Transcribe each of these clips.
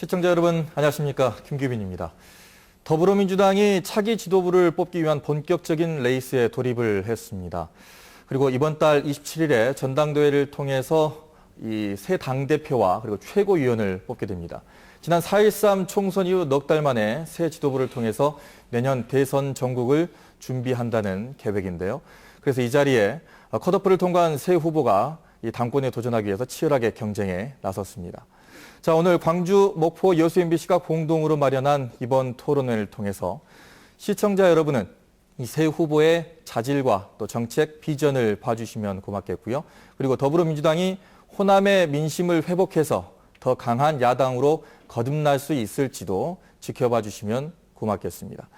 시청자 여러분 안녕하십니까, 김규빈입니다. 더불어민주당이 차기 지도부를 뽑기 위한 본격적인 레이스에 돌입을 했습니다. 그리고 이번 달 27일에 전당대회를 통해서 이 새 당대표와 그리고 최고위원을 뽑게 됩니다. 지난 4.13 총선 이후 넉 달 만에 새 지도부를 통해서 내년 대선 전국을 준비한다는 계획인데요. 그래서 이 자리에 컷오프를 통과한 새 후보가 이 당권에 도전하기 위해서 치열하게 경쟁에 나섰습니다. 자, 오늘 광주, 목포, 여수 MBC가 공동으로 마련한 이번 토론회를 통해서 시청자 여러분은 이 새 후보의 자질과 또 정책 비전을 봐주시면 고맙겠고요. 그리고 더불어민주당이 호남의 민심을 회복해서 더 강한 야당으로 거듭날 수 있을지도 지켜봐 주시면 고맙겠습니다.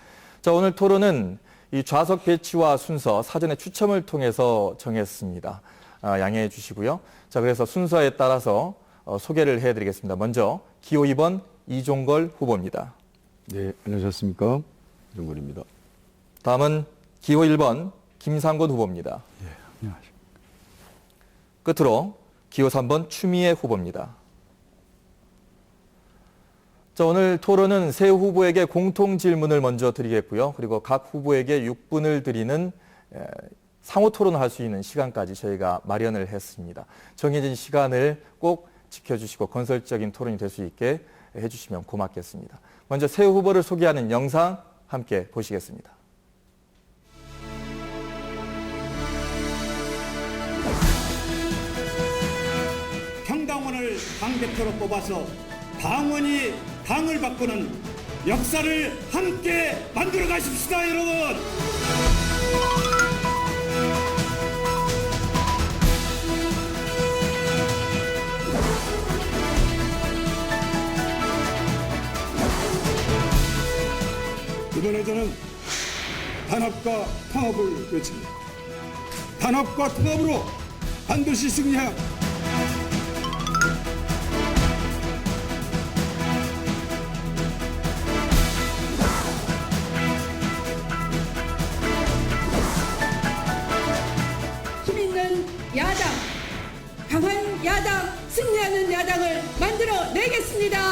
자, 오늘 토론은 이 좌석 배치와 순서 사전에 추첨을 통해서 정했습니다. 양해해 주시고요. 자, 그래서 순서에 따라서 소개를 해드리겠습니다. 먼저 기호 2번 이종걸 후보입니다. 네, 안녕하셨습니까? 이종걸입니다. 다음은 기호 1번 김상곤 후보입니다. 예, 안녕하십니까. 끝으로 기호 3번 추미애 후보입니다. 자, 오늘 토론은 새 후보에게 공통 질문을 먼저 드리겠고요. 그리고 각 후보에게 6분을 드리는 상호 토론을 할 수 있는 시간까지 저희가 마련을 했습니다. 정해진 시간을 꼭 지켜주시고 건설적인 토론이 될 수 있게 해주시면 고맙겠습니다. 먼저 새 후보를 소개하는 영상 함께 보시겠습니다. 평당원을 당대표로 뽑아서 당원이 당을 바꾸는 역사를 함께 만들어 가십시다, 여러분! 이번에 저는 단합과 통합을 외칩니다. 단합과 통합으로 반드시 승리해야 힘 있는 야당, 강한 야당, 승리하는 야당을 만들어 내겠습니다.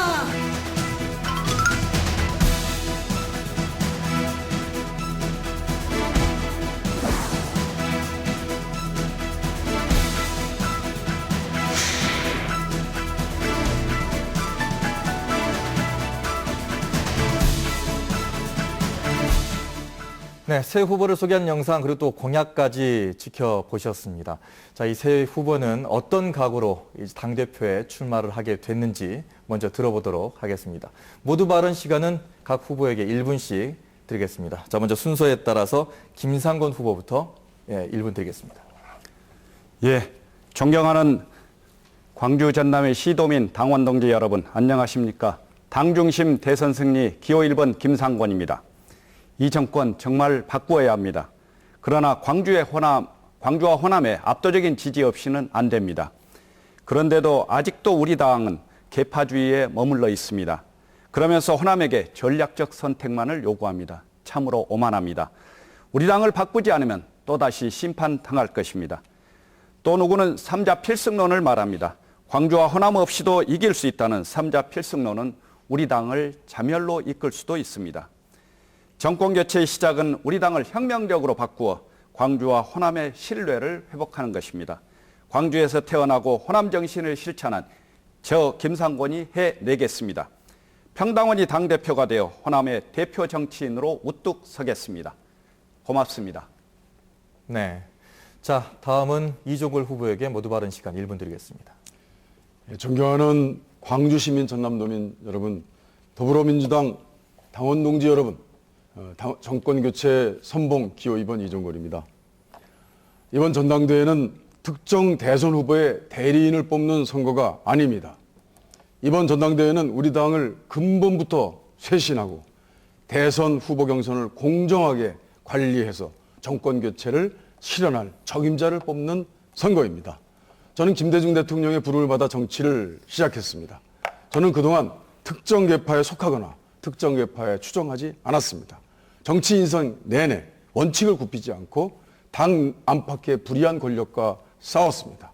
네, 새 후보를 소개한 영상 그리고 또 공약까지 지켜보셨습니다. 자, 이 새 후보는 어떤 각오로 당대표에 출마를 하게 됐는지 먼저 들어보도록 하겠습니다. 모두 발언 시간은 각 후보에게 1분씩 드리겠습니다. 자, 먼저 순서에 따라서 김상곤 후보부터 1분 드리겠습니다. 예, 존경하는 광주 전남의 시도민 당원 동지 여러분, 안녕하십니까? 당중심 대선 승리 기호 1번 김상곤입니다. 이 정권 정말 바꾸어야 합니다. 그러나 광주와 호남에 압도적인 지지 없이는 안 됩니다. 그런데도 아직도 우리 당은 계파주의에 머물러 있습니다. 그러면서 호남에게 전략적 선택만을 요구합니다. 참으로 오만합니다. 우리 당을 바꾸지 않으면 또다시 심판당할 것입니다. 또 누구는 3자 필승론을 말합니다. 광주와 호남 없이도 이길 수 있다는 3자 필승론은 우리 당을 자멸로 이끌 수도 있습니다. 정권 교체의 시작은 우리 당을 혁명적으로 바꾸어 광주와 호남의 신뢰를 회복하는 것입니다. 광주에서 태어나고 호남 정신을 실천한 저 김상곤이 해내겠습니다. 평당원이 당대표가 되어 호남의 대표 정치인으로 우뚝 서겠습니다. 고맙습니다. 네, 자, 다음은 이종걸 후보에게 모두 발언 시간 1분 드리겠습니다. 존경하는 광주 시민 전남도민 여러분, 더불어민주당 당원 동지 여러분, 정권 교체 선봉 기호 2번 이종걸입니다. 이번 전당대회는 특정 대선 후보의 대리인을 뽑는 선거가 아닙니다. 이번 전당대회는 우리 당을 근본부터 쇄신하고 대선 후보 경선을 공정하게 관리해서 정권 교체를 실현할 적임자를 뽑는 선거입니다. 저는 김대중 대통령의 부름을 받아 정치를 시작했습니다. 저는 그동안 특정 계파에 속하거나 특정 계파에 추종하지 않았습니다. 정치 인생 내내 원칙을 굽히지 않고 당 안팎의 불의한 권력과 싸웠습니다.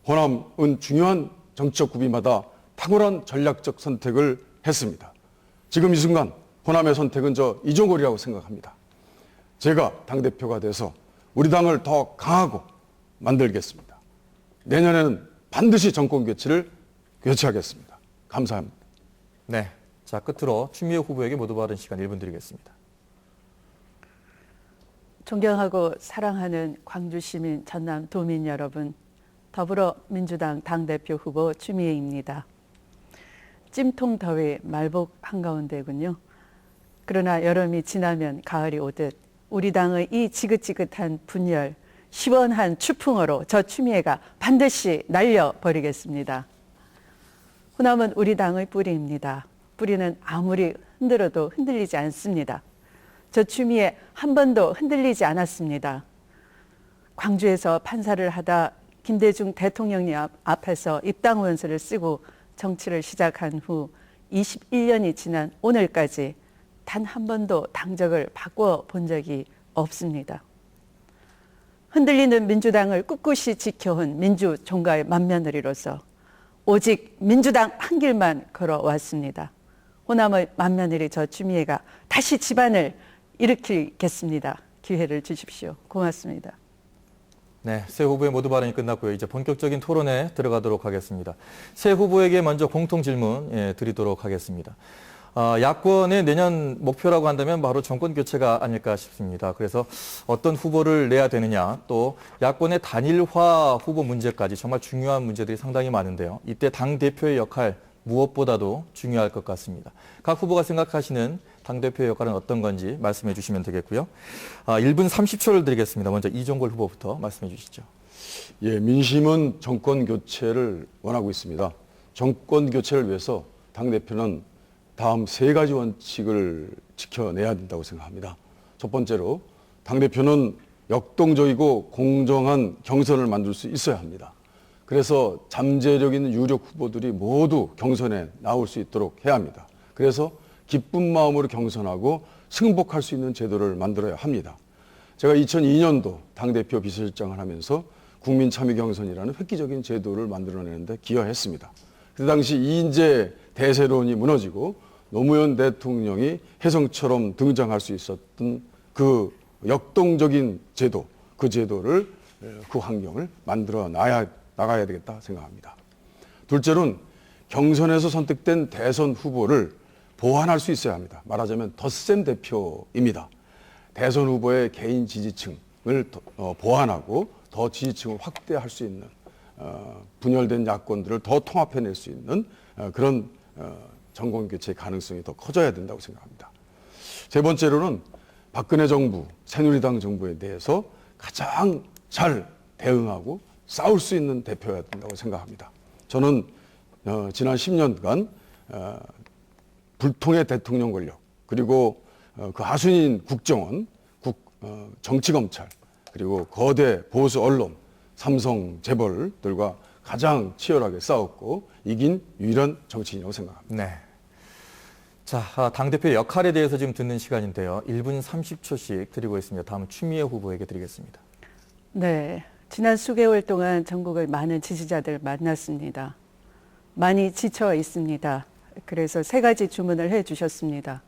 호남은 중요한 정치적 구비마다 탁월한 전략적 선택을 했습니다. 지금 이 순간 호남의 선택은 저 이종걸이라고 생각합니다. 제가 당대표가 돼서 우리 당을 더 강하고 만들겠습니다. 내년에는 반드시 정권 교체하겠습니다. 감사합니다. 네. 자, 끝으로 추미애 후보에게 모두 받은 시간 1분 드리겠습니다. 존경하고 사랑하는 광주 시민, 전남 도민 여러분, 더불어민주당 당대표 후보 추미애입니다. 찜통 더위 말복 한가운데군요. 그러나 여름이 지나면 가을이 오듯 우리 당의 이 지긋지긋한 분열, 시원한 추풍으로 저 추미애가 반드시 날려버리겠습니다. 호남은 우리 당의 뿌리입니다. 뿌리는 아무리 흔들어도 흔들리지 않습니다. 저 추미애 한 번도 흔들리지 않았습니다. 광주에서 판사를 하다 김대중 대통령님 앞에서 입당원서를 쓰고 정치를 시작한 후 21년이 지난 오늘까지 단 한 번도 당적을 바꿔 본 적이 없습니다. 흔들리는 민주당을 꿋꿋이 지켜온 민주종가의 맏며느리로서 오직 민주당 한 길만 걸어왔습니다. 호남의 맏며느리 저 추미애가 다시 집안을 일으키겠습니다. 기회를 주십시오. 고맙습니다. 네, 새 후보의 모두 발언이 끝났고요. 이제 본격적인 토론에 들어가도록 하겠습니다. 새 후보에게 먼저 공통 질문 드리도록 하겠습니다. 야권의 내년 목표라고 한다면 바로 정권 교체가 아닐까 싶습니다. 그래서 어떤 후보를 내야 되느냐, 또 야권의 단일화 후보 문제까지 정말 중요한 문제들이 상당히 많은데요. 이때 당대표의 역할 무엇보다도 중요할 것 같습니다. 각 후보가 생각하시는 당대표의 역할은 어떤 건지 말씀해 주시면 되겠고요. 1분 30초를 드리겠습니다. 먼저 이종걸 후보부터 말씀해 주시죠. 예, 민심은 정권 교체를 원하고 있습니다. 정권 교체를 위해서 당대표는 다음 3가지 원칙을 지켜내야 된다고 생각합니다. 첫 번째로 당대표는 역동적이고 공정한 경선을 만들 수 있어야 합니다. 그래서 잠재력 있는 유력 후보들이 모두 경선에 나올 수 있도록 해야 합니다. 그래서 기쁜 마음으로 경선하고 승복할 수 있는 제도를 만들어야 합니다. 제가 2002년도 당대표 비서실장을 하면서 국민참여경선이라는 획기적인 제도를 만들어내는데 기여했습니다. 그 당시 이인재 대세론이 무너지고 노무현 대통령이 혜성처럼 등장할 수 있었던 그 역동적인 제도, 그 제도를, 그 환경을 만들어 나가야 되겠다 생각합니다. 둘째로는 경선에서 선택된 대선 후보를 보완할 수 있어야 합니다. 말하자면 덧셈 대표입니다. 대선 후보의 개인 지지층을 보완하고 더 지지층을 확대할 수 있는 분열된 야권들을 더 통합해낼 수 있는 그런 정권 교체의 가능성이 더 커져야 된다고 생각합니다. 세 번째로는 박근혜 정부, 새누리당 정부에 대해서 가장 잘 대응하고 싸울 수 있는 대표여야 된다고 생각합니다. 저는 지난 10년간 불통의 대통령 권력, 그리고 그 하수인 국정원, 정치검찰, 그리고 거대 보수 언론, 삼성 재벌들과 가장 치열하게 싸웠고 이긴 유일한 정치인이라고 생각합니다. 네. 자, 당대표의 역할에 대해서 지금 듣는 시간인데요. 1분 30초씩 드리고 있습니다. 다음은 추미애 후보에게 드리겠습니다. 네, 지난 수개월 동안 전국의 많은 지지자들 만났습니다. 많이 지쳐 있습니다. 그래서 3가지 주문을 해주셨습니다.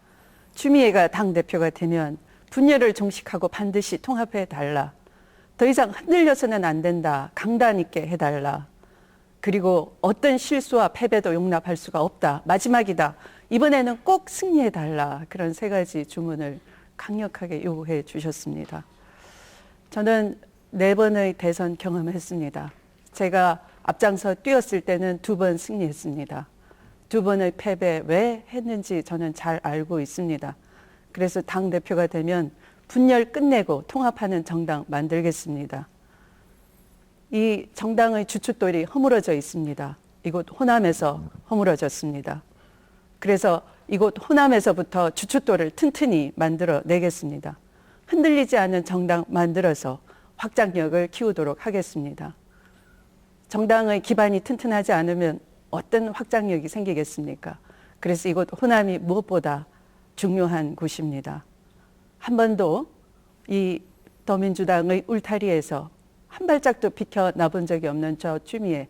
추미애가 당대표가 되면 분열을 종식하고 반드시 통합해달라. 더 이상 흔들려서는 안 된다. 강단 있게 해달라. 그리고 어떤 실수와 패배도 용납할 수가 없다. 마지막이다. 이번에는 꼭 승리해달라. 그런 3가지 주문을 강력하게 요구해 주셨습니다. 저는 4번의 대선 경험했습니다. 제가 앞장서 뛰었을 때는 2번 승리했습니다. 2번의 패배 왜 했는지 저는 잘 알고 있습니다. 그래서 당대표가 되면 분열 끝내고 통합하는 정당 만들겠습니다. 이 정당의 주춧돌이 허물어져 있습니다. 이곳 호남에서 허물어졌습니다. 그래서 이곳 호남에서부터 주춧돌을 튼튼히 만들어 내겠습니다. 흔들리지 않는 정당 만들어서 확장력을 키우도록 하겠습니다. 정당의 기반이 튼튼하지 않으면 어떤 확장력이 생기겠습니까? 그래서 이곳 호남이 무엇보다 중요한 곳입니다. 한 번도 이 더민주당의 울타리에서 한 발짝도 비켜나본 적이 없는 저 추미애,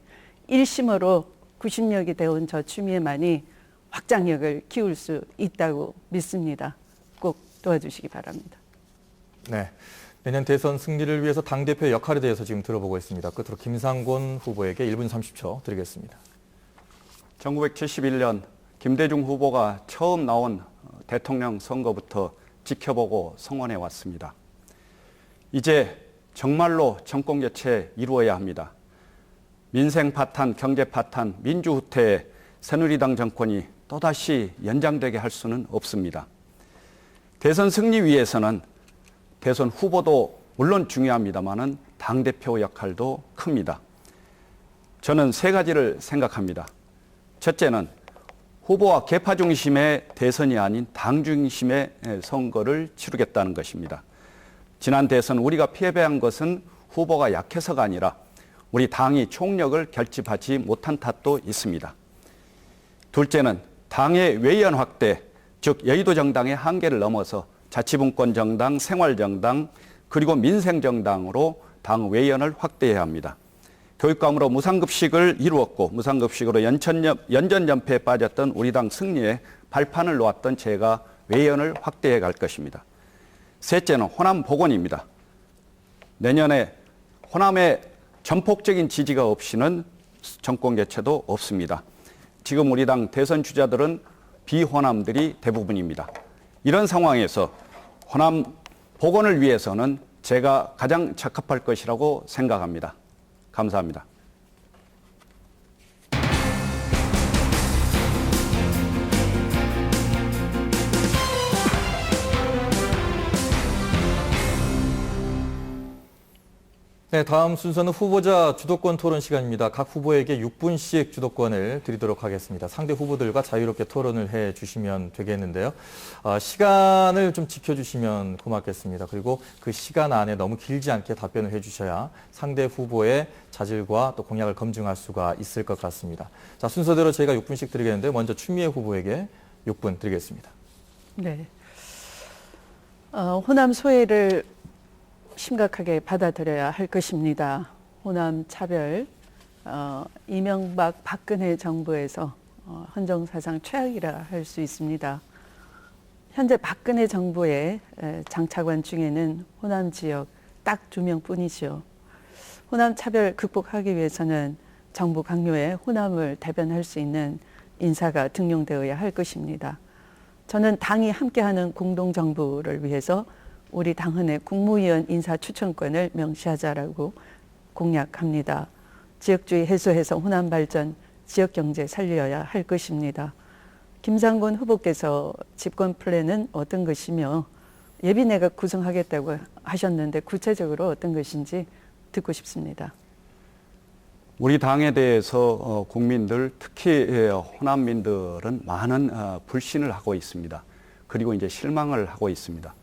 1심으로 구심력이 되온 저 추미애만이 확장력을 키울 수 있다고 믿습니다. 꼭 도와주시기 바랍니다. 네. 내년 대선 승리를 위해서 당대표의 역할에 대해서 지금 들어보고 있습니다. 끝으로 김상곤 후보에게 1분 30초 드리겠습니다. 1971년 김대중 후보가 처음 나온 대통령 선거부터 지켜보고 성원해 왔습니다. 이제 정말로 정권 교체 이루어야 합니다. 민생 파탄, 경제 파탄, 민주 후퇴에 새누리당 정권이 또다시 연장되게 할 수는 없습니다. 대선 승리 위해서는 대선 후보도 물론 중요합니다만은 당대표 역할도 큽니다. 저는 세 가지를 생각합니다. 첫째는 후보와 계파 중심의 대선이 아닌 당 중심의 선거를 치르겠다는 것입니다. 지난 대선 우리가 패배한 것은 후보가 약해서가 아니라 우리 당이 총력을 결집하지 못한 탓도 있습니다. 둘째는 당의 외연 확대, 즉 여의도 정당의 한계를 넘어서 자치분권 정당, 생활정당, 그리고 민생정당으로 당 외연을 확대해야 합니다. 교육감으로 무상급식을 이루었고 무상급식으로 연전연패에 빠졌던 우리 당 승리에 발판을 놓았던 제가 외연을 확대해 갈 것입니다. 셋째는 호남 복원입니다. 내년에 호남의 전폭적인 지지가 없이는 정권 교체도 없습니다. 지금 우리 당 대선 주자들은 비호남들이 대부분입니다. 이런 상황에서 호남 복원을 위해서는 제가 가장 적합할 것이라고 생각합니다. 감사합니다. 네, 다음 순서는 후보자 주도권 토론 시간입니다. 각 후보에게 6분씩 주도권을 드리도록 하겠습니다. 상대 후보들과 자유롭게 토론을 해 주시면 되겠는데요. 시간을 좀 지켜주시면 고맙겠습니다. 그리고 그 시간 안에 너무 길지 않게 답변을 해 주셔야 상대 후보의 자질과 또 공약을 검증할 수가 있을 것 같습니다. 자, 순서대로 저희가 6분씩 드리겠는데 먼저 추미애 후보에게 6분 드리겠습니다. 네. 호남 소외를 심각하게 받아들여야 할 것입니다. 호남 차별, 이명박 박근혜 정부에서 헌정사상 최악이라 할 수 있습니다. 현재 박근혜 정부의 장차관 중에는 호남 지역 딱 2명뿐이죠. 호남 차별 극복하기 위해서는 정부 강요에 호남을 대변할 수 있는 인사가 등용되어야 할 것입니다. 저는 당이 함께하는 공동정부를 위해서 우리 당헌의 국무위원 인사 추천권을 명시하자라고 공약합니다. 지역주의 해소해서 호남 발전, 지역 경제 살려야 할 것입니다. 김상곤 후보께서 집권 플랜은 어떤 것이며 예비내각 구성하겠다고 하셨는데 구체적으로 어떤 것인지 듣고 싶습니다. 우리 당에 대해서 국민들, 특히 호남민들은 많은 불신을 하고 있습니다. 그리고 이제 실망을 하고 있습니다.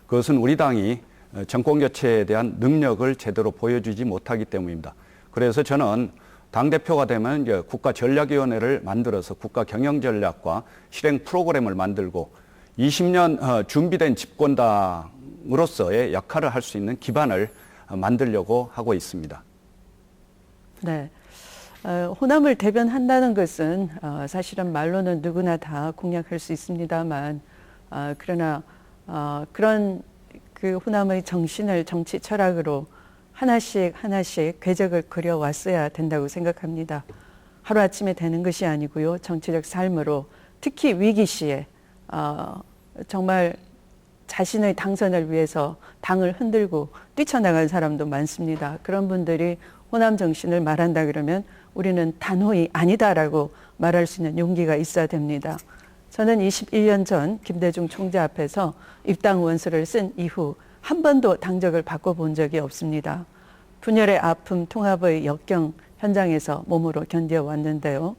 그것은 우리 당이 정권 교체에 대한 능력을 제대로 보여주지 못하기 때문입니다. 그래서 저는 당대표가 되면 이제 국가전략위원회를 만들어서 국가경영전략과 실행 프로그램을 만들고 20년 준비된 집권당으로서의 역할을 할 수 있는 기반을 만들려고 하고 있습니다. 네. 호남을 대변한다는 것은 사실은 말로는 누구나 다 공략할 수 있습니다만 그러나 그런 그 호남의 정신을 정치 철학으로 하나씩 궤적을 그려왔어야 된다고 생각합니다. 하루아침에 되는 것이 아니고요. 정치적 삶으로 특히 위기 시에 정말 자신의 당선을 위해서 당을 흔들고 뛰쳐나간 사람도 많습니다. 그런 분들이 호남 정신을 말한다 그러면 우리는 단호히 아니다라고 말할 수 있는 용기가 있어야 됩니다. 저는 21년 전 김대중 총재 앞에서 입당 원서를 쓴 이후 한 번도 당적을 바꿔본 적이 없습니다. 분열의 아픔, 통합의 역경 현장에서 몸으로 견뎌왔는데요.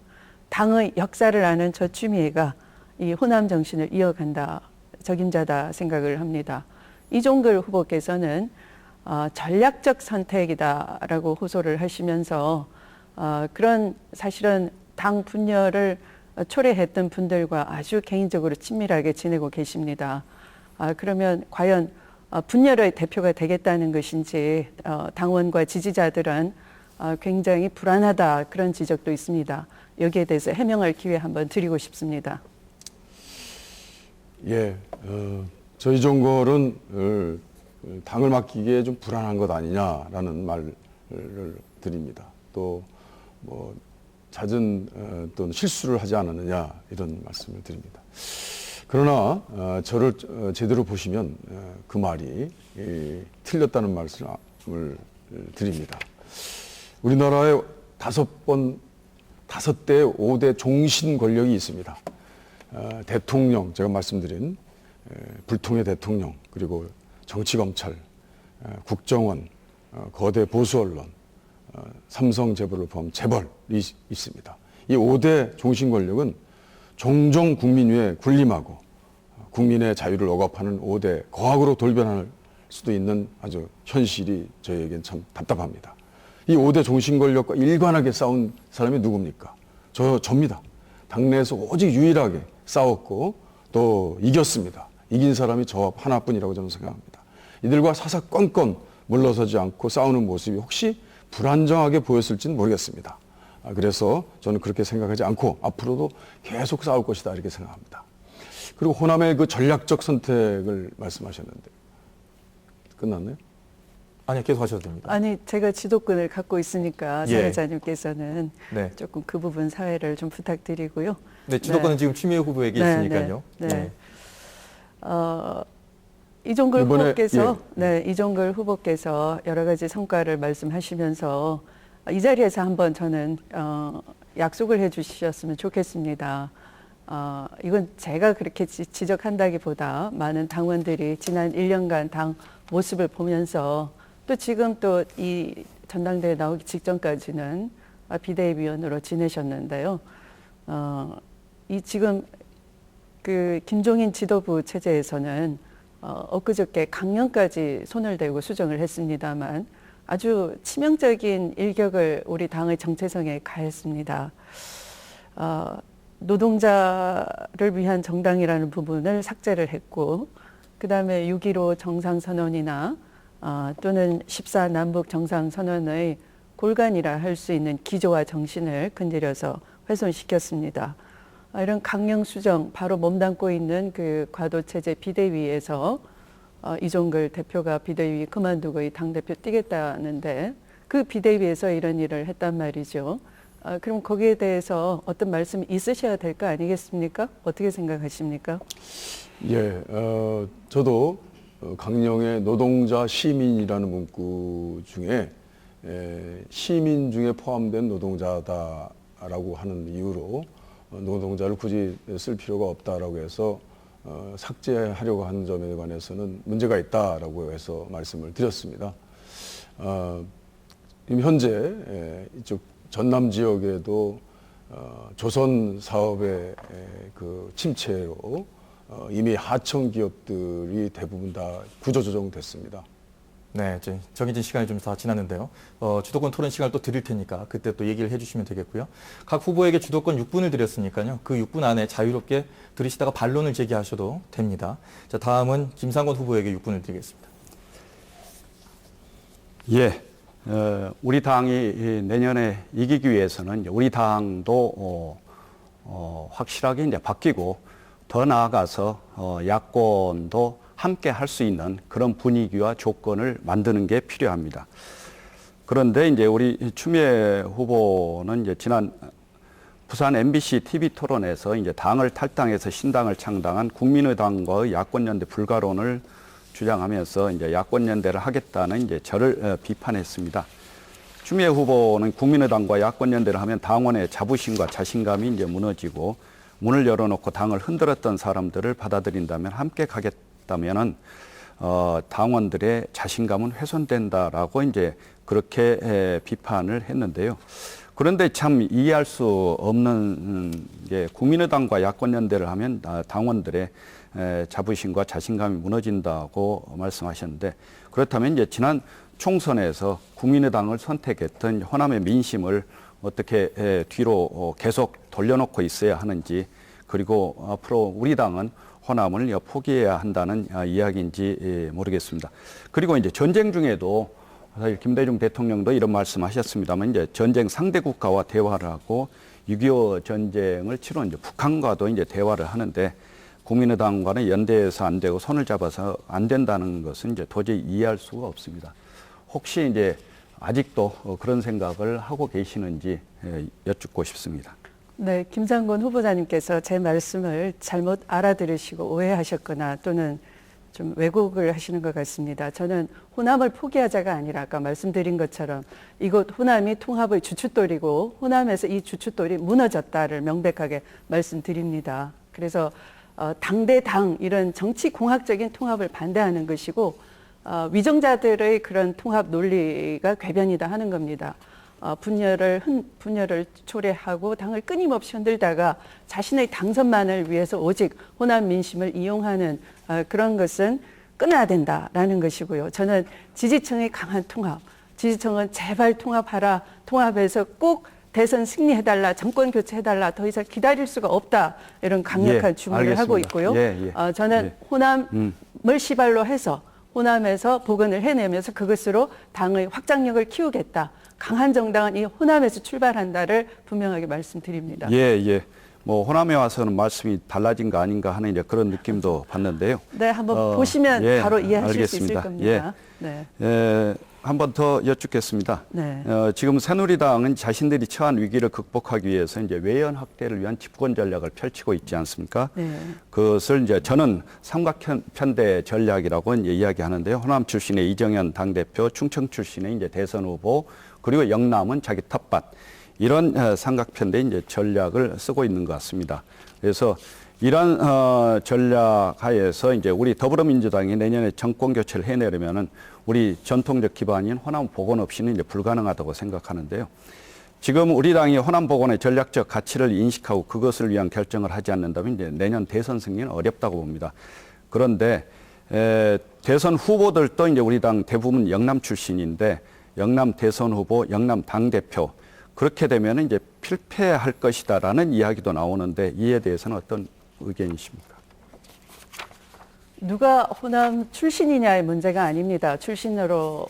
당의 역사를 아는 저 추미애가 이 호남 정신을 이어간다, 적임자다 생각을 합니다. 이종걸 후보께서는 전략적 선택이다라고 호소를 하시면서 그런 사실은 당 분열을 초래했던 분들과 아주 개인적으로 친밀하게 지내고 계십니다. 그러면 과연 분열의 대표가 되겠다는 것인지 당원과 지지자들은 굉장히 불안하다 그런 지적도 있습니다. 여기에 대해서 해명할 기회 한번 드리고 싶습니다. 예, 저희 정골은 당을 맡기기에 좀 불안한 것 아니냐라는 말을 드립니다. 또 뭐 잦은 또는 실수를 하지 않았느냐 이런 말씀을 드립니다. 그러나 저를 제대로 보시면 그 말이 틀렸다는 말씀을 드립니다. 우리나라에 5대의 5대 종신 권력이 있습니다. 대통령, 제가 말씀드린 불통의 대통령, 그리고 정치검찰, 국정원, 거대 보수 언론, 삼성 재벌을 포함 재벌이 있습니다. 이 5대 종신 권력은 종종 국민 위에 군림하고 국민의 자유를 억압하는 5대 거악으로 돌변할 수도 있는 아주 현실이 저희에겐 참 답답합니다. 이 5대 종신 권력과 일관하게 싸운 사람이 누굽니까? 접니다. 당내에서 오직 유일하게 싸웠고 또 이겼습니다. 이긴 사람이 저 하나뿐이라고 저는 생각합니다. 이들과 사사건건 물러서지 않고 싸우는 모습이 혹시 불안정하게 보였을지는 모르겠습니다. 그래서 저는 그렇게 생각하지 않고 앞으로도 계속 싸울 것이다 이렇게 생각합니다. 그리고 호남의 그 전략적 선택을 말씀하셨는데 끝났나요? 아니, 계속 하셔도 됩니다. 아니, 제가 지도권을 갖고 있으니까 예. 사회자님께서는 네. 조금 그 부분 사회를 좀 부탁드리고요. 네, 주도권은 지금 추미애 후보에게 네, 있으니까요. 네. 이종걸 이번에, 후보께서 이종걸 후보께서 여러 가지 성과를 말씀하시면서 이 자리에서 한번 저는 약속을 해주셨으면 좋겠습니다. 이건 제가 그렇게 지적한다기보다 많은 당원들이 지난 1년간 당 모습을 보면서 또 지금 또 이 전당대회 나오기 직전까지는 비대위원으로 지내셨는데요. 이 지금 그 김종인 지도부 체제에서는 엊그저께 강령까지 손을 대고 수정을 했습니다만 아주 치명적인 일격을 우리 당의 정체성에 가했습니다. 노동자를 위한 정당이라는 부분을 삭제를 했고, 그 다음에 6.15 정상선언이나 또는 14 남북 정상선언의 골간이라 할 수 있는 기조와 정신을 건드려서 훼손시켰습니다. 이런 강령 수정, 바로 몸담고 있는 그 과도체제 비대위에서 이종걸 대표가 비대위 그만두고 이 당대표 뛰겠다는데 그 비대위에서 이런 일을 했단 말이죠. 그럼 거기에 대해서 어떤 말씀이 있으셔야 될 거 아니겠습니까? 어떻게 생각하십니까? 예, 저도 강령의 노동자 시민이라는 문구 중에 시민 중에 포함된 노동자다라고 하는 이유로 노동자를 굳이 쓸 필요가 없다라고 해서 삭제하려고 하는 점에 관해서는 문제가 있다라고 해서 말씀을 드렸습니다. 현재 이쪽 전남 지역에도 조선 사업의 그 침체로 이미 하청 기업들이 대부분 다 구조조정됐습니다. 네, 이제 정해진 시간이 좀 다 지났는데요. 주도권 토론 시간을 또 드릴 테니까 그때 또 얘기를 해주시면 되겠고요. 각 후보에게 주도권 6분을 드렸으니까요. 그 6분 안에 자유롭게 들으시다가 반론을 제기하셔도 됩니다. 자, 다음은 김상곤 후보에게 6분을 드리겠습니다. 예, 우리 당이 내년에 이기기 위해서는 우리 당도 확실하게 이제 바뀌고 더 나아가서 야권도 함께 할 수 있는 그런 분위기와 조건을 만드는 게 필요합니다. 그런데 이제 우리 추미애 후보는 이제 지난 부산 MBC TV 토론에서 이제 당을 탈당해서 신당을 창당한 국민의당과의 야권연대 불가론을 주장하면서 이제 야권연대를 하겠다는 이제 저를 비판했습니다. 추미애 후보는 국민의당과 야권연대를 하면 당원의 자부심과 자신감이 이제 무너지고 문을 열어놓고 당을 흔들었던 사람들을 받아들인다면 함께 가겠다면은 당원들의 자신감은 훼손된다라고 이제 그렇게 비판을 했는데요. 그런데 참 이해할 수 없는 게 국민의당과 야권연대를 하면 당원들의 자부심과 자신감이 무너진다고 말씀하셨는데 그렇다면 이제 지난 총선에서 국민의당을 선택했던 호남의 민심을 어떻게 뒤로 계속 돌려놓고 있어야 하는지 그리고 앞으로 우리 당은 호남을 포기해야 한다는 이야기인지 모르겠습니다. 그리고 이제 전쟁 중에도 사실 김대중 대통령도 이런 말씀하셨습니다만 이제 전쟁 상대 국가와 대화를 하고 6.25 전쟁을 치룬 이제 북한과도 이제 대화를 하는데 국민의당과는 연대해서 안 되고 손을 잡아서 안 된다는 것은 이제 도저히 이해할 수가 없습니다. 혹시 이제 아직도 그런 생각을 하고 계시는지 여쭙고 싶습니다. 네, 김상곤 후보자님께서 제 말씀을 잘못 알아들으시고 오해하셨거나 또는 좀 왜곡을 하시는 것 같습니다. 저는 호남을 포기하자가 아니라 아까 말씀드린 것처럼 이곳 호남이 통합의 주춧돌이고 호남에서 이 주춧돌이 무너졌다를 명백하게 말씀드립니다. 그래서 당대당 이런 정치공학적인 통합을 반대하는 것이고 위정자들의 그런 통합 논리가 궤변이다 하는 겁니다. 분열을 초래하고 당을 끊임없이 흔들다가 자신의 당선만을 위해서 오직 호남 민심을 이용하는 그런 것은 끊어야 된다라는 것이고요. 저는 지지층의 강한 통합, 지지층은 제발 통합하라, 통합해서 꼭 대선 승리해달라, 정권 교체해달라, 더 이상 기다릴 수가 없다, 이런 강력한 주문을 하고 있고요. 저는 호남을 시발로 해서 호남에서 복원을 해내면서 그것으로 당의 확장력을 키우겠다. 강한 정당은 이 호남에서 출발한다를 분명하게 말씀드립니다. 뭐 호남에 와서는 말씀이 달라진 거 아닌가 하는 이제 그런 느낌도 받는데요. 네, 한번 보시면 바로 이해하실 수 있을 겁니다. 한 번 더 여쭙겠습니다. 네. 지금 새누리당은 자신들이 처한 위기를 극복하기 위해서 이제 외연 확대를 위한 집권 전략을 펼치고 있지 않습니까? 네. 그것을 이제 저는 삼각편대 전략이라고 이제 이야기하는데요. 호남 출신의 이정현 당대표, 충청 출신의 이제 대선 후보, 그리고 영남은 자기 텃밭. 이런 삼각편대 이제 전략을 쓰고 있는 것 같습니다. 그래서 이런 전략 하에서 이제 우리 더불어민주당이 내년에 정권 교체를 해내려면은 우리 전통적 기반인 호남 복원 없이는 이제 불가능하다고 생각하는데요. 지금 우리 당이 호남 복원의 전략적 가치를 인식하고 그것을 위한 결정을 하지 않는다면 이제 내년 대선 승리는 어렵다고 봅니다. 그런데 대선 후보들도 이제 우리 당 대부분 영남 출신인데 영남 대선 후보, 영남 당 대표 그렇게 되면 이제 필패할 것이다라는 이야기도 나오는데 이에 대해서는 어떤 의견이십니까? 누가 호남 출신이냐의 문제가 아닙니다. 출신으로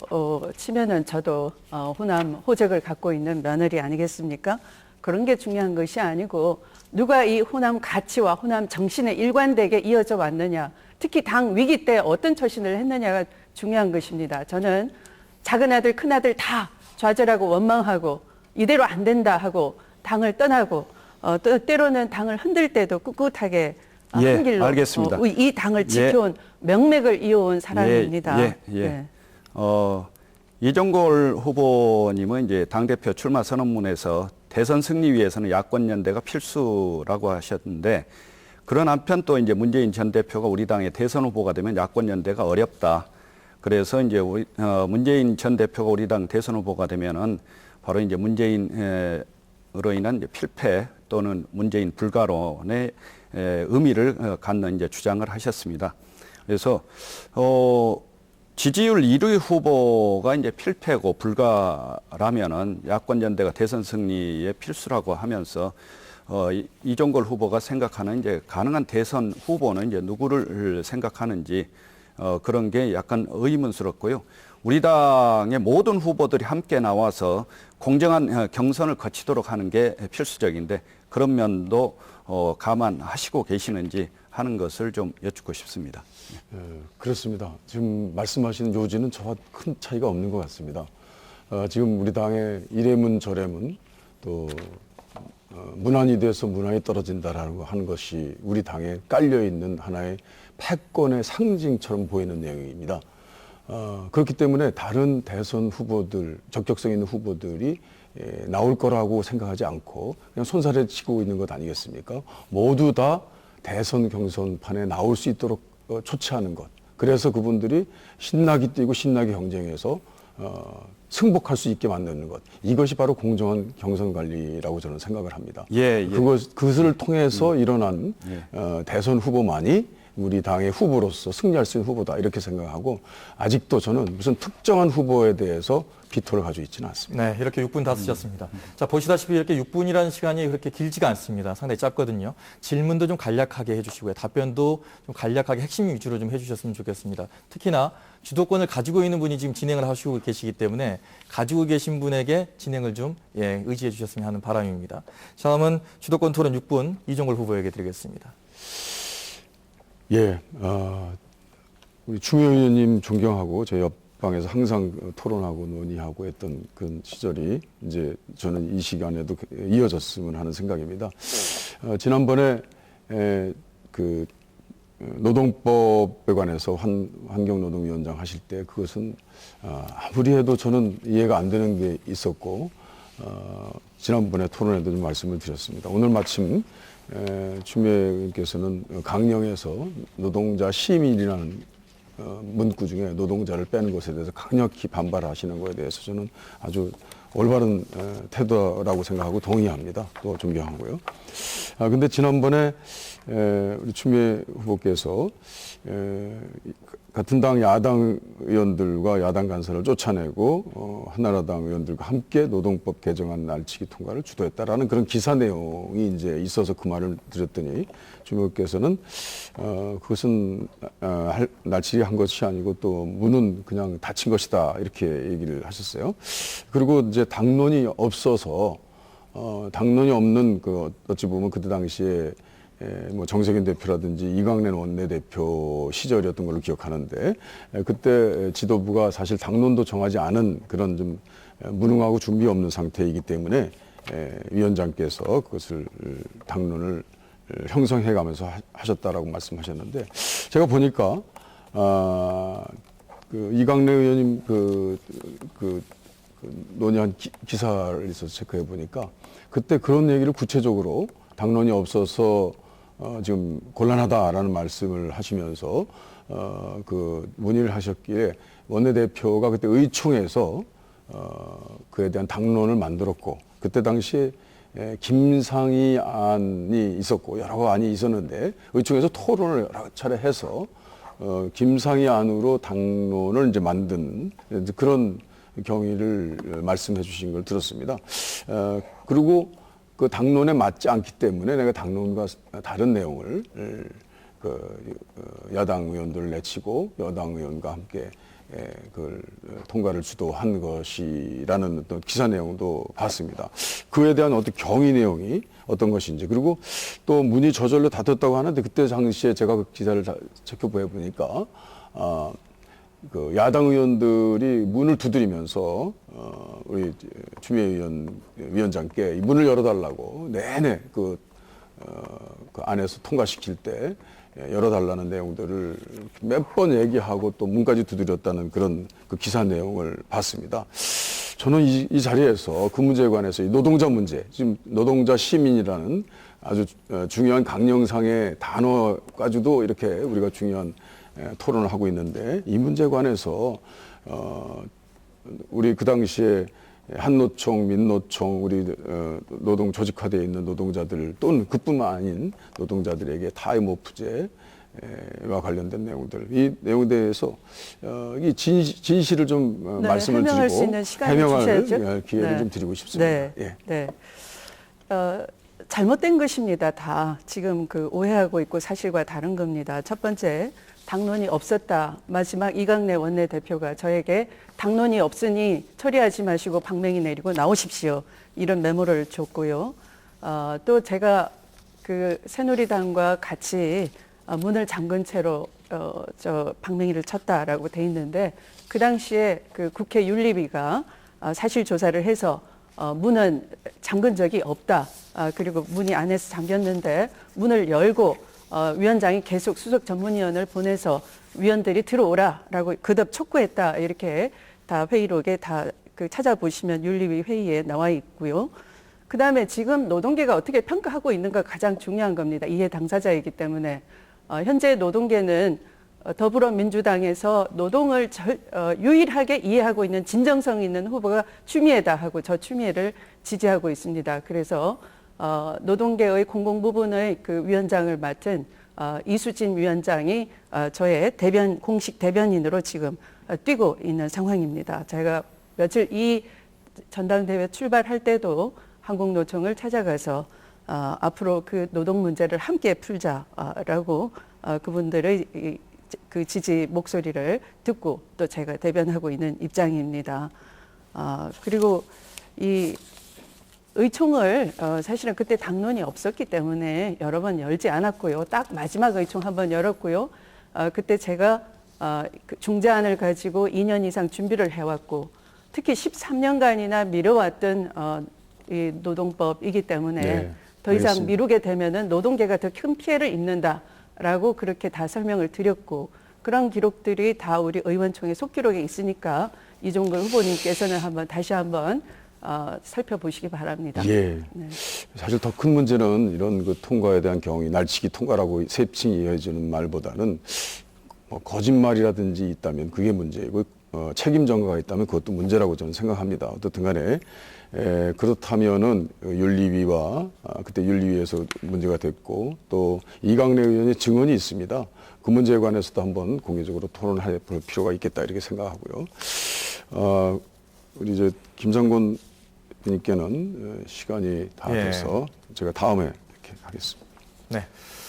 치면은 저도 호남 호적을 갖고 있는 며느리 아니겠습니까? 그런 게 중요한 것이 아니고 누가 이 호남 가치와 호남 정신에 일관되게 이어져 왔느냐, 특히 당 위기 때 어떤 처신을 했느냐가 중요한 것입니다. 저는 작은 아들, 큰 아들 다 좌절하고 원망하고 이대로 안 된다 하고 당을 떠나고 또 때로는 당을 흔들 때도 꿋꿋하게 한 길로 알겠습니다. 이 당을 지켜온 명맥을 이어온 사람입니다. 이종걸 후보님은 이제 당대표 출마 선언문에서 대선 승리 위해서는 야권 연대가 필수라고 하셨는데 그런 한편 또 이제 문재인 전 대표가 우리 당의 대선 후보가 되면 야권 연대가 어렵다. 그래서 이제 문재인 전 대표가 우리 당 대선 후보가 되면은 바로 이제 문재인으로 인한 이제 필패 또는 문재인 불가론의 의미를 갖는 이제 주장을 하셨습니다. 그래서 지지율 1위 후보가 이제 필패고 불가라면은 야권 연대가 대선 승리의 필수라고 하면서 이종걸 후보가 생각하는 이제 가능한 대선 후보는 이제 누구를 생각하는지 그런 게 약간 의문스럽고요. 우리 당의 모든 후보들이 함께 나와서 공정한 경선을 거치도록 하는 게 필수적인데 그런 면도 감안하시고 계시는지 하는 것을 좀 여쭙고 싶습니다. 그렇습니다. 지금 말씀하시는 요지는 저와 큰 차이가 없는 것 같습니다. 지금 우리 당의 이래문 저래문 또 문안이 돼서 문안이 떨어진다라고 하는 것이 우리 당에 깔려있는 하나의 패권의 상징처럼 보이는 내용입니다. 그렇기 때문에 다른 대선 후보들, 적격성 있는 후보들이 나올 거라고 생각하지 않고 그냥 손살에 치고 있는 것 아니겠습니까? 모두 다 대선 경선판에 나올 수 있도록 초치하는 것. 그래서 그분들이 신나게 뛰고 신나게 경쟁해서 승복할 수 있게 만드는 것. 이것이 바로 공정한 경선 관리라고 저는 생각을 합니다. 그것을 통해서 일어난 대선 후보만이 우리 당의 후보로서 승리할 수 있는 후보다 이렇게 생각하고 아직도 저는 무슨 특정한 후보에 대해서 비토를 가지고 있지는 않습니다. 네, 이렇게 6분 다 쓰셨습니다. 자, 보시다시피 이렇게 6분이라는 시간이 그렇게 길지가 않습니다. 상당히 짧거든요. 질문도 좀 간략하게 해주시고요. 답변도 좀 간략하게 핵심 위주로 좀 해주셨으면 좋겠습니다. 특히나 주도권을 가지고 있는 분이 지금 진행을 하시고 계시기 때문에 가지고 계신 분에게 진행을 좀 의지해 주셨으면 하는 바람입니다. 다음은 주도권 토론 6분 이종걸 후보에게 드리겠습니다. 예, 우리 추미애 의원님 존경하고 저희 옆방에서 항상 토론하고 논의하고 했던 그 시절이 이제 저는 이 시간에도 이어졌으면 하는 생각입니다. 지난번에 그 노동법에 관해서 환경노동위원장 하실 때 그것은 아무리 해도 저는 이해가 안 되는 게 있었고 지난번에 토론에도 좀 말씀을 드렸습니다. 오늘 마침 추미애 의원께서는 강령에서 노동자 시민이라는 문구 중에 노동자를 빼는 것에 대해서 강력히 반발하시는 것에 대해서 저는 아주 올바른 태도라고 생각하고 동의합니다. 또 존경하고요. 근데 지난번에 우리 추미애 후보께서 같은 당 야당 의원들과 야당 간사를 쫓아내고 한나라당 의원들과 함께 노동법 개정안 날치기 통과를 주도했다라는 그런 기사 내용이 이제 있어서 그 말을 드렸더니 추미애 후보께서는 그것은 날치기 한 것이 아니고 또 문은 그냥 닫힌 것이다 이렇게 얘기를 하셨어요. 그리고 이제 당론이 없어서 당론이 없는 그 어찌 보면 그때 당시에 뭐 정세균 대표라든지 이광래 원내대표 시절이었던 걸로 기억하는데 그때 지도부가 사실 당론도 정하지 않은 그런 좀 무능하고 준비 없는 상태이기 때문에 위원장께서 그것을 당론을 형성해가면서 하셨다라고 말씀하셨는데 제가 보니까 그 이광래 의원님 그 논의한 기사를 있어서 체크해 보니까 그때 그런 얘기를 구체적으로 당론이 없어서 지금 곤란하다라는 말씀을 하시면서 그 문의를 하셨기에 원내대표가 그때 의총에서 그에 대한 당론을 만들었고 그때 당시에 김상희 안이 있었고 여러 안이 있었는데 의총에서 토론을 여러 차례 해서 김상희 안으로 당론을 이제 만든 그런 경위를 말씀해 주신 걸 들었습니다. 그리고 그 당론에 맞지 않기 때문에 내가 당론과 다른 내용을 야당 의원들을 내치고 여당 의원과 함께 그걸 통과를 주도한 것이라는 어떤 기사 내용도 봤습니다. 그에 대한 어떤 경위 내용이 어떤 것인지 그리고 또 문이 저절로 닫혔다고 하는데 그때 당시에 제가 그 기사를 체크해 보니까 그 야당 의원들이 문을 두드리면서 우리 추미애 위원장께 문을 열어달라고 내내 그 안에서 통과시킬 때 열어달라는 내용들을 몇 번 얘기하고 또 문까지 두드렸다는 그런 그 기사 내용을 봤습니다. 저는 이 자리에서 그 문제에 관해서 이 노동자 문제, 지금 노동자 시민이라는 아주 중요한 강령상의 단어까지도 이렇게 우리가 중요한 토론을 하고 있는데 이 문제에 관해서 우리 그 당시에 한노총, 민노총, 우리 노동 조직화되어 있는 노동자들 또는 그뿐만 아닌 노동자들에게 타임오프제와 관련된 내용들 이 내용에 대해서 이 진실을 좀 말씀을 해명할 수 드리고 있는 시간을 해명할 주셔야죠. 기회를 좀 드리고 싶습니다. 네. 예. 네. 잘못된 것입니다. 다 지금 그 오해하고 있고 사실과 다른 겁니다. 첫 번째, 당론이 없었다. 마지막 이광래 원내대표가 저에게 당론이 없으니 처리하지 마시고 방맹이 내리고 나오십시오. 이런 메모를 줬고요. 또 제가 그 새누리당과 같이 문을 잠근 채로 방맹이를 쳤다라고 돼 있는데 그 당시에 그 국회 윤리위가 사실 조사를 해서 문은 잠근 적이 없다. 그리고 문이 안에서 잠겼는데 문을 열고 위원장이 계속 수석 전문위원을 보내서 위원들이 들어오라라고 거듭 촉구했다. 이렇게 다 회의록에 다 그 찾아보시면 윤리위 회의에 나와 있고요. 그다음에 지금 노동계가 어떻게 평가하고 있는가 가장 중요한 겁니다. 이해 당사자이기 때문에 현재 노동계는 더불어민주당에서 노동을 유일하게 이해하고 있는 진정성 있는 후보가 추미애다 하고 저 추미애를 지지하고 있습니다. 그래서 노동계의 공공 부분의 그 위원장을 맡은 이수진 위원장이 저의 공식 대변인으로 지금 뛰고 있는 상황입니다. 제가 며칠 이 전당대회 출발할 때도 한국노총을 찾아가서 앞으로 그 노동 문제를 함께 풀자라고 그분들의 그 지지 목소리를 듣고 또 제가 대변하고 있는 입장입니다. 그리고 이 의총을 사실은 그때 당론이 없었기 때문에 여러 번 열지 않았고요. 딱 마지막 의총 한번 열었고요. 그때 제가 그 중재안을 가지고 2년 이상 준비를 해왔고 특히 13년간이나 미뤄왔던 이 노동법이기 때문에 네, 더 이상 알겠습니다. 미루게 되면은 노동계가 더 큰 피해를 입는다라고 그렇게 다 설명을 드렸고 그런 기록들이 다 우리 의원총회 속기록에 있으니까 이종걸 후보님께서는 다시 한번 살펴보시기 바랍니다. 예. 네. 사실 더 큰 문제는 이런 그 통과에 대한 경위, 날치기 통과라고 세칭이 이어지는 말보다는 뭐 거짓말이라든지 있다면 그게 문제이고 책임 전가가 있다면 그것도 문제라고 저는 생각합니다. 어떻든 간에 그렇다면은 윤리위와 그때 윤리위에서 문제가 됐고 또 이강래 의원의 증언이 있습니다. 그 문제에 관해서도 한번 공개적으로 토론할 필요가 있겠다 이렇게 생각하고요. 우리 이제 김상곤 님께는 시간이 다 예. 돼서 제가 다음에 이렇게 하겠습니다. 네.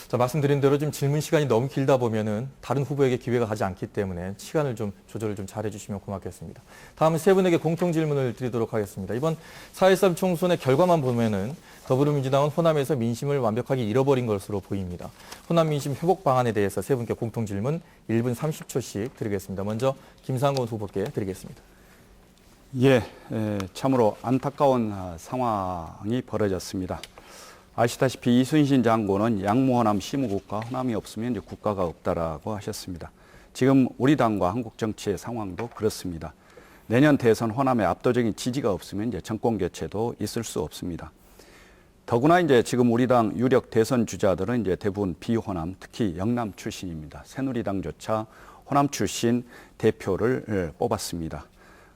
자, 말씀드린 대로 지금 질문 시간이 너무 길다 보면은 다른 후보에게 기회가 가지 않기 때문에 시간을 좀 조절을 좀 잘해 주시면 고맙겠습니다. 다음은 세 분에게 공통 질문을 드리도록 하겠습니다. 이번 4.13 총선의 결과만 보면은 더불어민주당은 호남에서 민심을 완벽하게 잃어버린 것으로 보입니다. 호남 민심 회복 방안에 대해서 세 분께 공통 질문 1분 30초씩 드리겠습니다. 먼저 김상곤 후보께 드리겠습니다. 예, 참으로 안타까운 상황이 벌어졌습니다. 아시다시피 이순신 장군은 양무호남 시무국가, 호남이 없으면 이제 국가가 없다라고 하셨습니다. 지금 우리 당과 한국 정치의 상황도 그렇습니다. 내년 대선 호남에 압도적인 지지가 없으면 이제 정권 교체도 있을 수 없습니다. 더구나 이제 지금 우리 당 유력 대선 주자들은 이제 대부분 비호남, 특히 영남 출신입니다. 새누리당조차 호남 출신 대표를 뽑았습니다.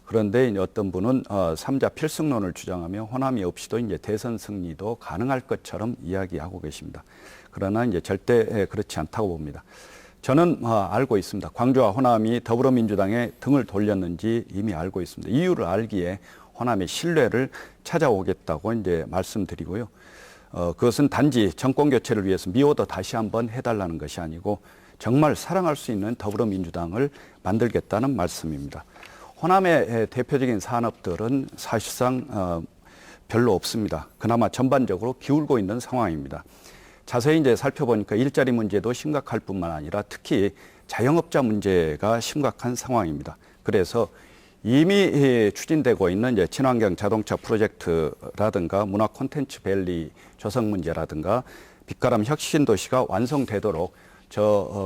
그런데 이제 어떤 분은 3자 필승론을 주장하며 호남이 없이도 이제 대선 승리도 가능할 것처럼 이야기하고 계십니다. 그러나 이제 절대 그렇지 않다고 봅니다. 저는 알고 있습니다. 광주와 호남이 더불어민주당에 등을 돌렸는지 이미 알고 있습니다. 이유를 알기에 호남의 신뢰를 찾아오겠다고 이제 말씀드리고요. 그것은 단지 정권 교체를 위해서 미워도 다시 한번 해달라는 것이 아니고 정말 사랑할 수 있는 더불어민주당을 만들겠다는 말씀입니다. 호남의 대표적인 산업들은 사실상 별로 없습니다. 그나마 전반적으로 기울고 있는 상황입니다. 자세히 이제 살펴보니까 일자리 문제도 심각할 뿐만 아니라 특히 자영업자 문제가 심각한 상황입니다. 그래서 이미 추진되고 있는 이제 친환경 자동차 프로젝트라든가 문화 콘텐츠 밸리 조성 문제라든가 빛가람 혁신 도시가 완성되도록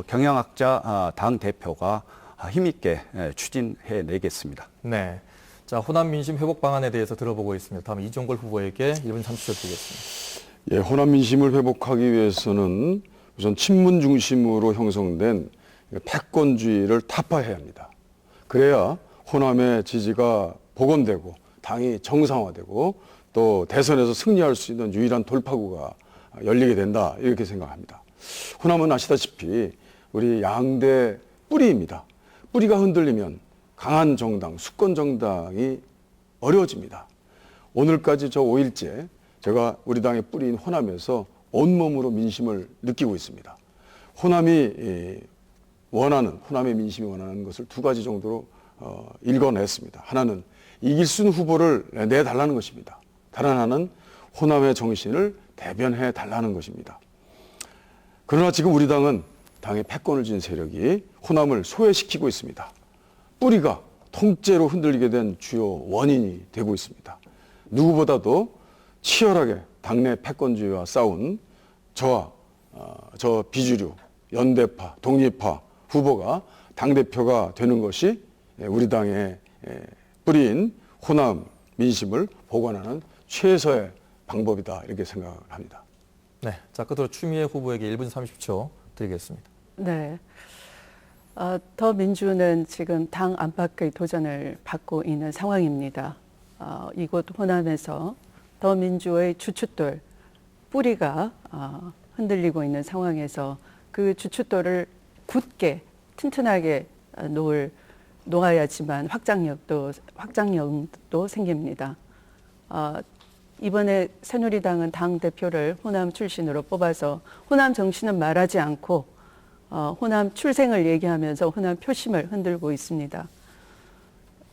경영학자 당 대표가 힘있게 추진해 내겠습니다. 네. 자, 호남 민심 회복 방안에 대해서 들어보고 있습니다. 다음 이종걸 후보에게 1분 30초 드리겠습니다. 예, 호남 민심을 회복하기 위해서는 우선 친문 중심으로 형성된 패권주의를 타파해야 합니다. 그래야 호남의 지지가 복원되고 당이 정상화되고 또 대선에서 승리할 수 있는 유일한 돌파구가 열리게 된다 이렇게 생각합니다. 호남은 아시다시피 우리 양대 뿌리입니다. 뿌리가 흔들리면 강한 정당, 수권 정당이 어려워집니다. 오늘까지 저 5일째 제가 우리 당의 뿌리인 호남에서 온몸으로 민심을 느끼고 있습니다. 호남의 민심이 원하는 것을 두 가지 정도로 읽어냈습니다. 하나는 이길 수 있는 후보를 내달라는 것입니다. 다른 하나는 호남의 정신을 대변해 달라는 것입니다. 그러나 지금 우리 당은 당의 패권을 쥔 세력이 호남을 소외시키고 있습니다. 뿌리가 통째로 흔들리게 된 주요 원인이 되고 있습니다. 누구보다도 치열하게 당내 패권주의와 싸운 저 비주류, 연대파, 독립파 후보가 당대표가 되는 것이 우리 당의 뿌리인 호남 민심을 복원하는 최소의 방법이다 이렇게 생각을 합니다. 네. 자, 끝으로 추미애 후보에게 1분 30초 드리겠습니다. 네. 더민주는 지금 당 안팎의 도전을 받고 있는 상황입니다. 이곳 호남에서 더민주의 주춧돌 뿌리가 흔들리고 있는 상황에서 그 주춧돌을 굳게 튼튼하게 놓아야지만 확장력도 생깁니다. 이번에 새누리당은 당 대표를 호남 출신으로 뽑아서 호남 정신은 말하지 않고 호남 출생을 얘기하면서 호남 표심을 흔들고 있습니다.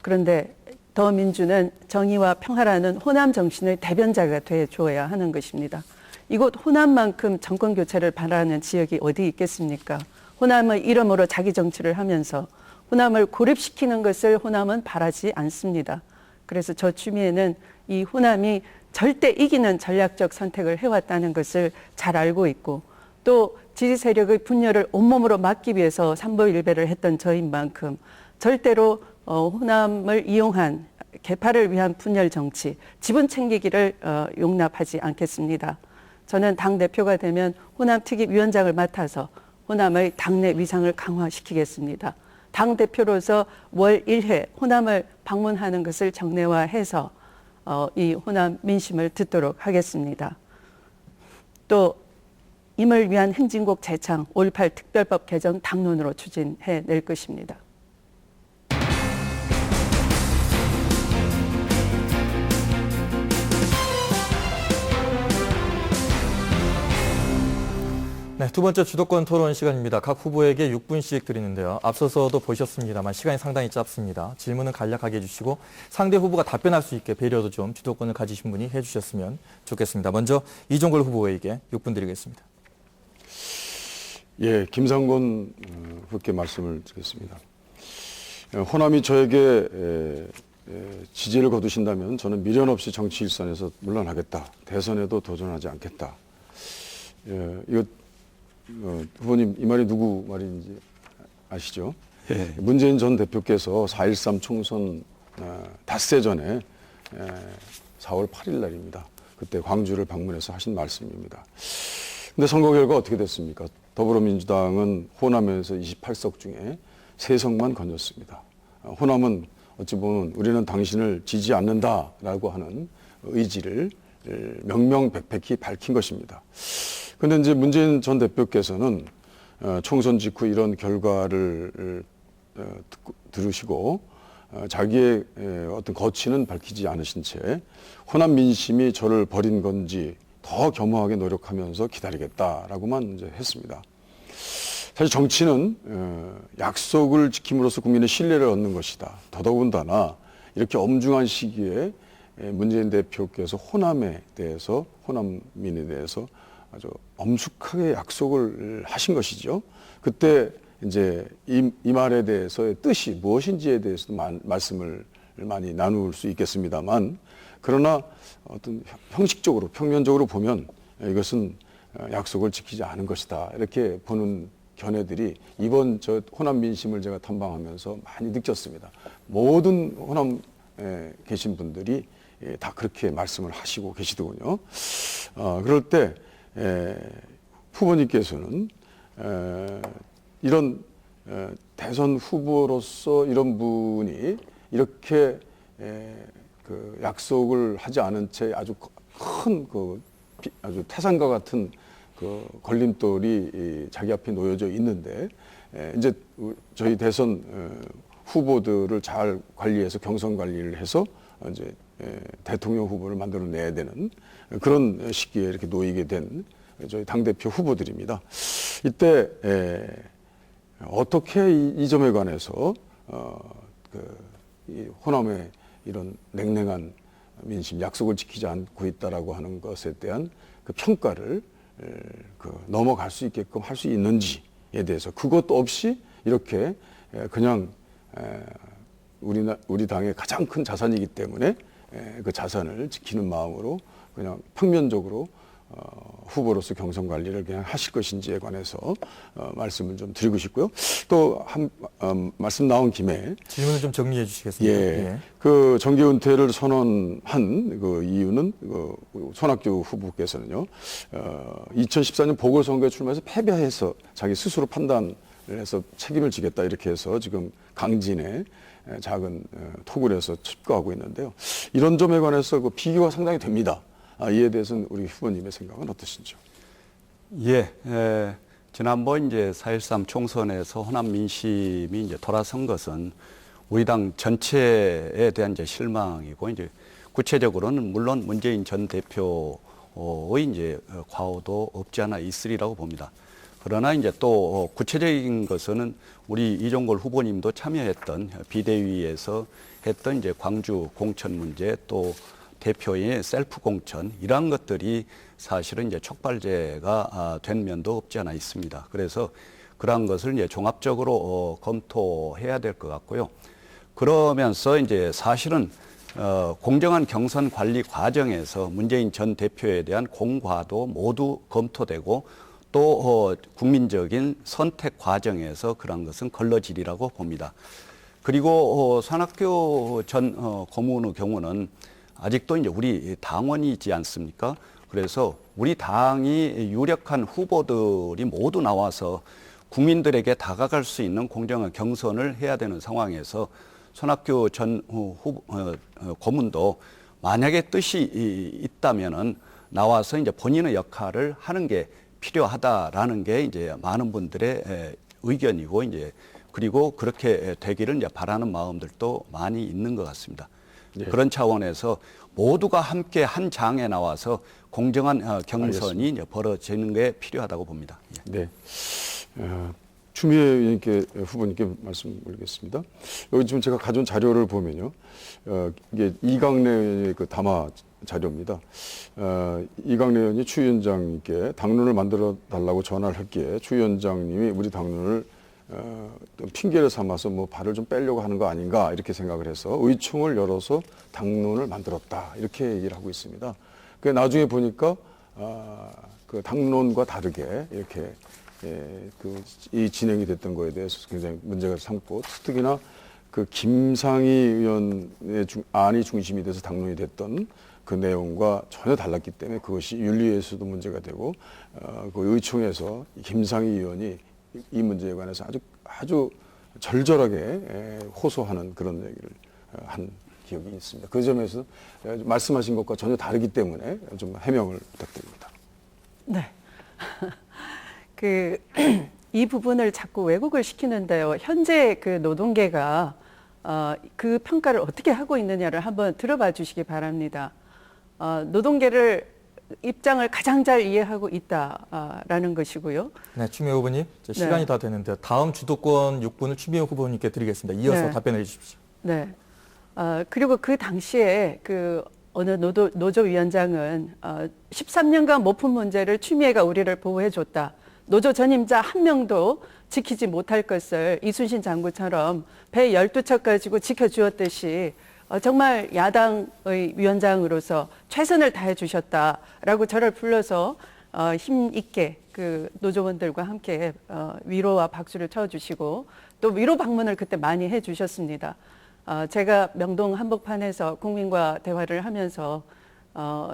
그런데 더민주는 정의와 평화라는 호남 정신의 대변자가 되어줘야 하는 것입니다. 이곳 호남만큼 정권 교체를 바라는 지역이 어디 있겠습니까? 호남의 이름으로 자기 정치를 하면서 호남을 고립시키는 것을 호남은 바라지 않습니다. 그래서 저 추미애는 이 호남이 절대 이기는 전략적 선택을 해왔다는 것을 잘 알고 있고 또 지지 세력의 분열을 온몸으로 막기 위해서 삼보일배를 했던 저인 만큼 절대로 호남을 이용한 개파를 위한 분열 정치, 지분 챙기기를 용납하지 않겠습니다. 저는 당대표가 되면 호남특위위원장을 맡아서 호남의 당내 위상을 강화시키겠습니다. 당대표로서 월 1회 호남을 방문하는 것을 정례화해서 이 호남 민심을 듣도록 하겠습니다. 또 임을 위한 행진곡 재창 5.18 특별법 개정 당론으로 추진해낼 것입니다. 네, 두 번째 주도권 토론 시간입니다. 각 후보에게 6분씩 드리는데요. 앞서서도 보셨습니다만 시간이 상당히 짧습니다. 질문은 간략하게 해주시고 상대 후보가 답변할 수 있게 배려도 좀 주도권을 가지신 분이 해주셨으면 좋겠습니다. 먼저 이종걸 후보에게 6분 드리겠습니다. 예, 김상곤 후보께 말씀을 드리겠습니다. 호남이 저에게 지지를 거두신다면 저는 미련 없이 정치 일선에서 물러나겠다. 대선에도 도전하지 않겠다. 이거 후보님 이 말이 누구 말인지 아시죠? 예. 문재인 전 대표께서 4.13 총선 닷새 전에 4월 8일 날입니다. 그때 광주를 방문해서 하신 말씀입니다. 근데 선거 결과 어떻게 됐습니까? 더불어민주당은 호남에서 28석 중에 3석만 건졌습니다. 호남은 어찌 보면 우리는 당신을 지지 않는다라고 하는 의지를 명명백백히 밝힌 것입니다. 그런데 이제 문재인 전 대표께서는 총선 직후 이런 결과를 들으시고 자기의 어떤 거취는 밝히지 않으신 채 호남 민심이 저를 버린 건지 더 겸허하게 노력하면서 기다리겠다라고만 이제 했습니다. 사실 정치는 약속을 지킴으로써 국민의 신뢰를 얻는 것이다. 더더군다나 이렇게 엄중한 시기에 문재인 대표께서 호남에 대해서 호남민에 대해서 아주 엄숙하게 약속을 하신 것이죠. 그때 이제 이 말에 대해서의 뜻이 무엇인지에 대해서도 말씀을 많이 나눌 수 있겠습니다만, 그러나 어떤 형식적으로 평면적으로 보면 이것은 약속을 지키지 않은 것이다, 이렇게 보는 견해들이 이번 저 호남 민심을 제가 탐방하면서 많이 느꼈습니다. 모든 호남에 계신 분들이 다 그렇게 말씀을 하시고 계시더군요. 그럴 때 후보님께서는 이런 대선 후보로서 이런 분이 이렇게 그 약속을 하지 않은 채 아주 큰 아주 태산과 같은 그 걸림돌이 자기 앞에 놓여져 있는데, 이제 저희 대선 후보들을 잘 관리해서 경선 관리를 해서 이제 대통령 후보를 만들어내야 되는 그런 시기에 이렇게 놓이게 된 저희 당대표 후보들입니다. 이때 어떻게 이 점에 관해서 이 호남의 이런 냉랭한 민심, 약속을 지키지 않고 있다라고 하는 것에 대한 그 평가를 넘어갈 수 있게끔 할 수 있는지에 대해서, 그것도 없이 이렇게 그냥 우리 당의 가장 큰 자산이기 때문에 그 자산을 지키는 마음으로 그냥 평면적으로 후보로서 경선 관리를 그냥 하실 것인지에 관해서 말씀을 좀 드리고 싶고요. 또 말씀 나온 김에 질문을 좀 정리해 주시겠습니까? 예, 그 정계 은퇴를 선언한 그 이유는 손학규 후보께서는요, 2014년 보궐선거에 출마해서 패배해서 자기 스스로 판단을 해서 책임을 지겠다, 이렇게 해서 지금 강진에 작은 토굴 에서 칩거하고 있는데요. 이런 점에 관해서 그 비교가 상당히 됩니다. 이에 대해서는 우리 후보님의 생각은 어떠신지요? 예, 지난번 이제 4.13 총선에서 호남 민심이 이제 돌아선 것은 우리 당 전체에 대한 이제 실망이고, 이제 구체적으로는 물론 문재인 전 대표의 이제 과오도 없지 않아 있으리라고 봅니다. 그러나 이제 또 구체적인 것은 우리 이종걸 후보님도 참여했던 비대위에서 했던 이제 광주 공천 문제, 또 대표의 셀프 공천, 이러한 것들이 사실은 이제 촉발제가 된 면도 없지 않아 있습니다. 그래서 그러한 것을 이제 종합적으로 검토해야 될 것 같고요. 그러면서 이제 사실은 공정한 경선 관리 과정에서 문재인 전 대표에 대한 공과도 모두 검토되고, 또 국민적인 선택 과정에서 그런 것은 걸러지리라고 봅니다. 그리고 손학규 전 고문의 경우는 아직도 이제 우리 당원이지 않습니까? 그래서 우리 당이 유력한 후보들이 모두 나와서 국민들에게 다가갈 수 있는 공정한 경선을 해야 되는 상황에서 손학규 전 고문도 만약에 뜻이 있다면은 나와서 이제 본인의 역할을 하는 게 필요하다라는 게 이제 많은 분들의 의견이고, 이제 그리고 그렇게 되기를 이제 바라는 마음들도 많이 있는 것 같습니다. 네. 그런 차원에서 모두가 함께 한 장에 나와서 공정한 경선이 이제 벌어지는 게 필요하다고 봅니다. 예. 네. 추미애 의원님께 후보님께 말씀 올리겠습니다. 여기 지금 제가 가져온 자료를 보면요, 이게 이강래 의원의 그 담화 자료입니다. 이강래 의원이 추 위원장님께 당론을 만들어 달라고 전화를 했기에 추 위원장님이 우리 당론을 핑계를 삼아서 뭐 발을 좀 빼려고 하는 거 아닌가 이렇게 생각을 해서 의총을 열어서 당론을 만들었다 이렇게 얘기를 하고 있습니다. 그 나중에 보니까 그 당론과 다르게 이렇게 이 진행이 됐던 거에 대해서 굉장히 문제가 삼고, 특히나 그 김상희 의원의 안이 중심이 돼서 당론이 됐던 그 내용과 전혀 달랐기 때문에 그것이 윤리에서도 문제가 되고, 그 의총에서 김상희 의원이 이 문제에 관해서 아주 절절하게 호소하는 그런 얘기를 한 기억이 있습니다. 그 점에서 말씀하신 것과 전혀 다르기 때문에 좀 해명을 부탁드립니다. 네. 이 부분을 자꾸 왜곡을 시키는데요. 현재 그 노동계가 그 평가를 어떻게 하고 있느냐를 한번 들어봐 주시기 바랍니다. 노동계를 입장을 가장 잘 이해하고 있다라는 것이고요. 네, 추미애 후보님, 이제 시간이 네. 다 되는데 다음 주도권 6분을 추미애 후보님께 드리겠습니다. 이어서 네. 답변해 주십시오. 네. 그리고 그 당시에 그 어느 노조위원장은 13년간 못 푼 문제를 추미애가 우리를 보호해줬다. 노조 전임자 한 명도 지키지 못할 것을 이순신 장군처럼 배 12척 가지고 지켜주었듯이 정말 야당의 위원장으로서 최선을 다해 주셨다라고 저를 불러서 힘 있게 그 노조원들과 함께 위로와 박수를 쳐주시고, 또 위로 방문을 그때 많이 해 주셨습니다. 제가 명동 한복판에서 국민과 대화를 하면서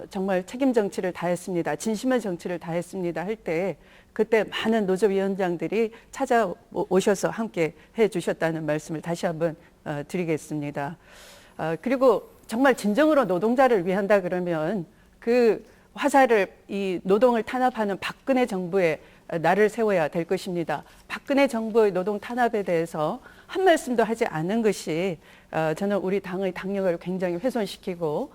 정말 책임 정치를 다했습니다. 진심의 정치를 다했습니다 할 때 그때 많은 노조위원장들이 찾아오셔서 함께 해 주셨다는 말씀을 다시 한번 드리겠습니다. 그리고 정말 진정으로 노동자를 위한다 그러면 그 화살을 이 노동을 탄압하는 박근혜 정부에 나를 세워야 될 것입니다. 박근혜 정부의 노동 탄압에 대해서 한 말씀도 하지 않은 것이 저는 우리 당의 당력을 굉장히 훼손시키고,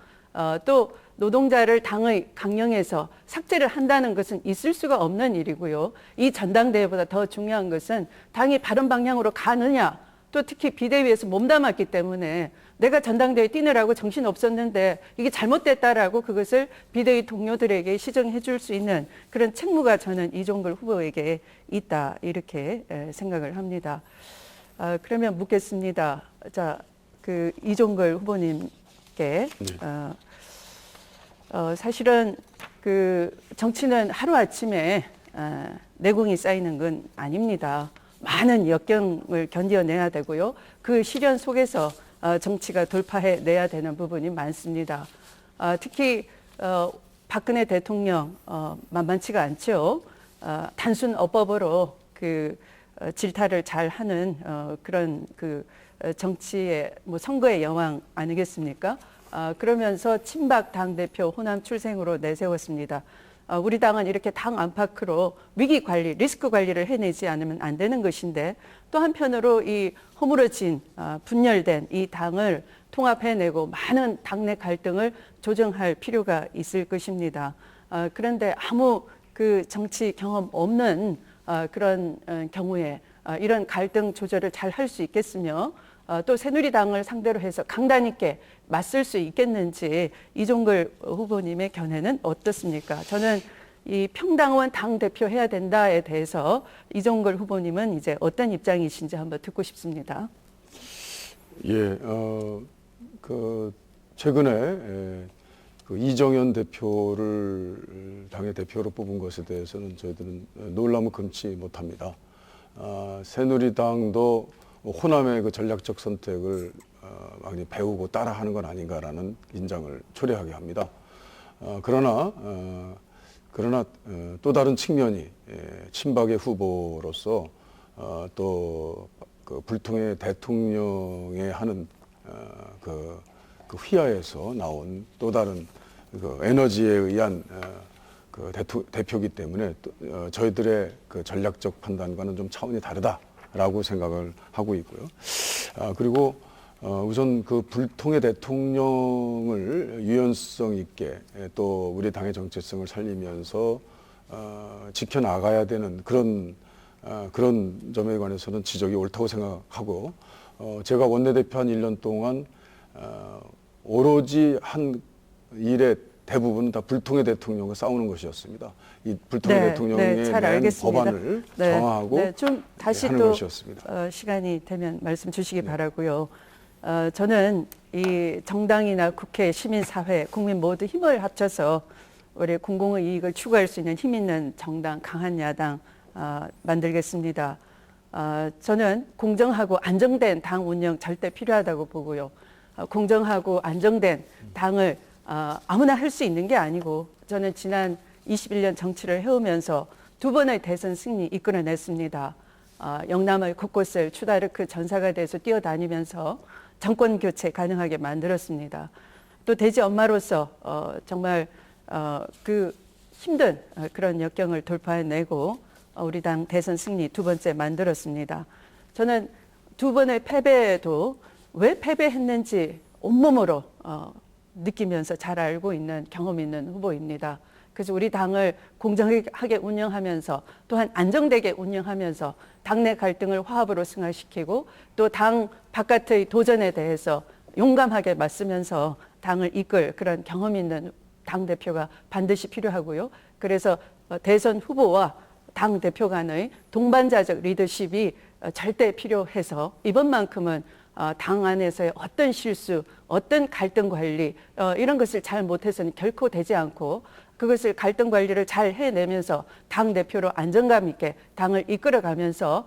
또 노동자를 당의 강령에서 삭제를 한다는 것은 있을 수가 없는 일이고요. 이 전당대회보다 더 중요한 것은 당이 바른 방향으로 가느냐, 또 특히 비대위에서 몸담았기 때문에 내가 전당대회 뛰느라고 정신 없었는데 이게 잘못됐다라고 그것을 비대위 동료들에게 시정해 줄 수 있는 그런 책무가 저는 이종걸 후보에게 있다, 이렇게 생각을 합니다. 그러면 묻겠습니다. 자, 그 이종걸 후보님께 사실은 그 정치는 하루아침에 내공이 쌓이는 건 아닙니다. 많은 역경을 견뎌내야 되고요. 그 시련 속에서 정치가 돌파해내야 되는 부분이 많습니다. 특히 박근혜 대통령 만만치가 않죠. 단순 어법으로 그 질타를 잘 하는 그런 그 정치의 뭐 선거의 여왕 아니겠습니까? 그러면서 친박 당대표 호남 출생으로 내세웠습니다. 우리 당은 이렇게 당 안팎으로 위기 관리, 리스크 관리를 해내지 않으면 안 되는 것인데 또 한편으로 이 허물어진 분열된 이 당을 통합해내고 많은 당내 갈등을 조정할 필요가 있을 것입니다. 그런데 아무 그 정치 경험 없는 그런 경우에 이런 갈등 조절을 잘 할 수 있겠으며 또 새누리당을 상대로 해서 강단 있게 맞설 수 있겠는지 이종걸 후보님의 견해는 어떻습니까? 저는 이 평당원 당 대표 해야 된다에 대해서 이종걸 후보님은 이제 어떤 입장이신지 한번 듣고 싶습니다. 예, 최근에 그 이정현 대표를 당의 대표로 뽑은 것에 대해서는 저희들은 놀라면 금치 못합니다. 새누리당도 호남의 그 전략적 선택을 많이 배우고 따라하는 건 아닌가라는 인정을 초래하게 합니다. 그러나 또 다른 측면이 친박의 후보로서 또 그 불통의 대통령에 하는 그 휘하에서 나온 또 다른 그 에너지에 의한 그 대표이기 때문에 또 저희들의 그 전략적 판단과는 좀 차원이 다르다라고 생각을 하고 있고요. 그리고 우선 그 불통의 대통령을 유연성 있게 또 우리 당의 정체성을 살리면서 지켜나가야 되는 그런 점에 관해서는 지적이 옳다고 생각하고 제가 원내대표 한 1년 동안 오로지 한 일의 대부분은 다 불통의 대통령과 싸우는 것이었습니다. 이 불통의 대통령에 잘 대한 알겠습니다. 법안을 정하고 좀 다시 하는 또 것이었습니다. 시간이 되면 말씀 주시기 바라고요. 저는 이 정당이나 국회, 시민사회, 국민 모두 힘을 합쳐서 우리 공공의 이익을 추구할 수 있는 힘 있는 정당, 강한 야당 만들겠습니다. 저는 공정하고 안정된 당 운영 절대 필요하다고 보고요. 공정하고 안정된 당을 아무나 할 수 있는 게 아니고 저는 지난 21년 정치를 해오면서 2번의 대선 승리 이끌어냈습니다. 영남의 곳곳을 추다르크 전사가 돼서 뛰어다니면서 정권 교체 가능하게 만들었습니다. 또 돼지 엄마로서 정말 그 힘든 그런 역경을 돌파해내고 우리 당 대선 승리 2번째 만들었습니다. 저는 2번의 패배도 왜 패배했는지 온몸으로 느끼면서 잘 알고 있는 경험 있는 후보입니다. 그래서 우리 당을 공정하게 운영하면서 또한 안정되게 운영하면서 당내 갈등을 화합으로 승화시키고 또 당 바깥의 도전에 대해서 용감하게 맞서면서 당을 이끌 그런 경험 있는 당대표가 반드시 필요하고요. 그래서 대선 후보와 당대표 간의 동반자적 리더십이 절대 필요해서 이번만큼은 당 안에서의 어떤 실수, 어떤 갈등 관리 이런 것을 잘 못해서는 결코 되지 않고 그것을 갈등 관리를 잘 해내면서 당 대표로 안정감 있게 당을 이끌어가면서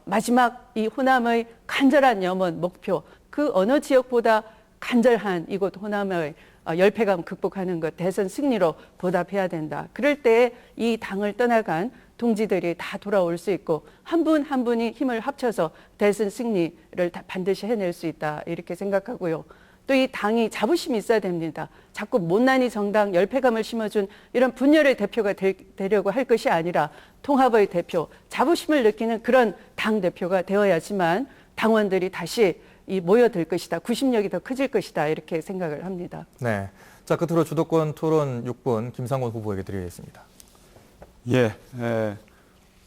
마지막 이 호남의 간절한 염원 목표 그 어느 지역보다 간절한 이곳 호남의 열패감 극복하는 것 대선 승리로 보답해야 된다. 그럴 때 이 당을 떠나간 동지들이 다 돌아올 수 있고 한 분 한 분이 힘을 합쳐서 대선 승리를 반드시 해낼 수 있다 이렇게 생각하고요. 또 이 당이 자부심이 있어야 됩니다. 자꾸 못난이 정당 열패감을 심어준 이런 분열의 대표가 되려고 할 것이 아니라 통합의 대표, 자부심을 느끼는 그런 당 대표가 되어야지만 당원들이 다시 모여들 것이다. 구심력이 더 커질 것이다. 이렇게 생각을 합니다. 네. 자, 끝으로 주도권 토론 6분 김상곤 후보에게 드리겠습니다. 예,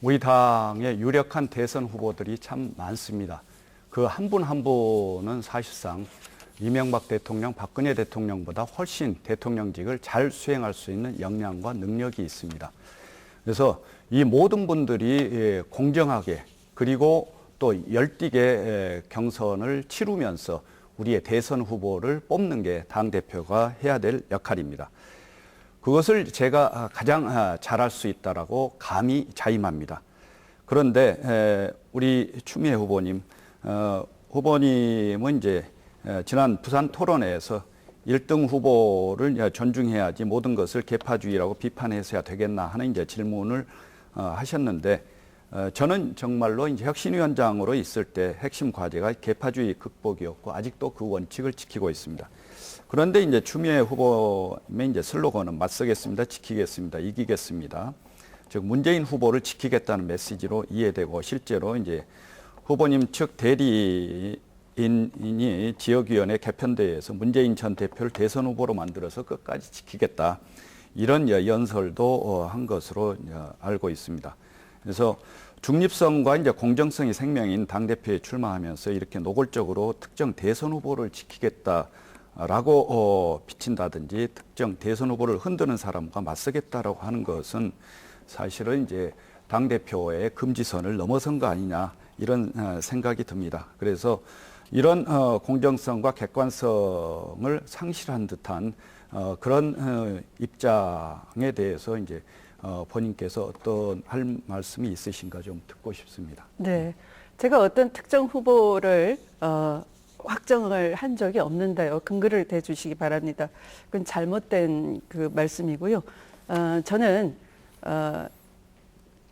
우리 당의 유력한 대선 후보들이 참 많습니다. 그 한 분 한 분은 사실상 이명박 대통령, 박근혜 대통령보다 훨씬 대통령직을 잘 수행할 수 있는 역량과 능력이 있습니다. 그래서 이 모든 분들이 공정하게 그리고 또 열띠게 경선을 치르면서 우리의 대선 후보를 뽑는 게 당대표가 해야 될 역할입니다. 그것을 제가 가장 잘할 수 있다라고 감히 자임합니다. 그런데 우리 추미애 후보님, 후보님은 이제 지난 부산 토론회에서 1등 후보를 존중해야지 모든 것을 계파주의라고 비판해서야 되겠나 하는 이제 질문을 하셨는데 저는 정말로 이제 혁신위원장으로 있을 때 핵심 과제가 계파주의 극복이었고 아직도 그 원칙을 지키고 있습니다. 그런데 이제 추미애 후보의 이제 슬로건은 맞서겠습니다, 지키겠습니다, 이기겠습니다. 즉 문재인 후보를 지키겠다는 메시지로 이해되고 실제로 이제 후보님 측 대리인이 지역위원회 개편대회에서 문재인 전 대표를 대선 후보로 만들어서 끝까지 지키겠다 이런 연설도 한 것으로 알고 있습니다. 그래서 중립성과 이제 공정성이 생명인 당 대표에 출마하면서 이렇게 노골적으로 특정 대선 후보를 지키겠다라고 비친다든지 특정 대선 후보를 흔드는 사람과 맞서겠다라고 하는 것은 사실은 이제 당 대표의 금지선을 넘어선 거 아니냐 이런 생각이 듭니다. 그래서 이런 공정성과 객관성을 상실한 듯한 그런 입장에 대해서 이제 본인께서 어떤 할 말씀이 있으신가 좀 듣고 싶습니다. 네, 제가 어떤 특정 후보를 확정을 한 적이 없는데요. 근거를 대주시기 바랍니다. 그건 잘못된 그 말씀이고요. 저는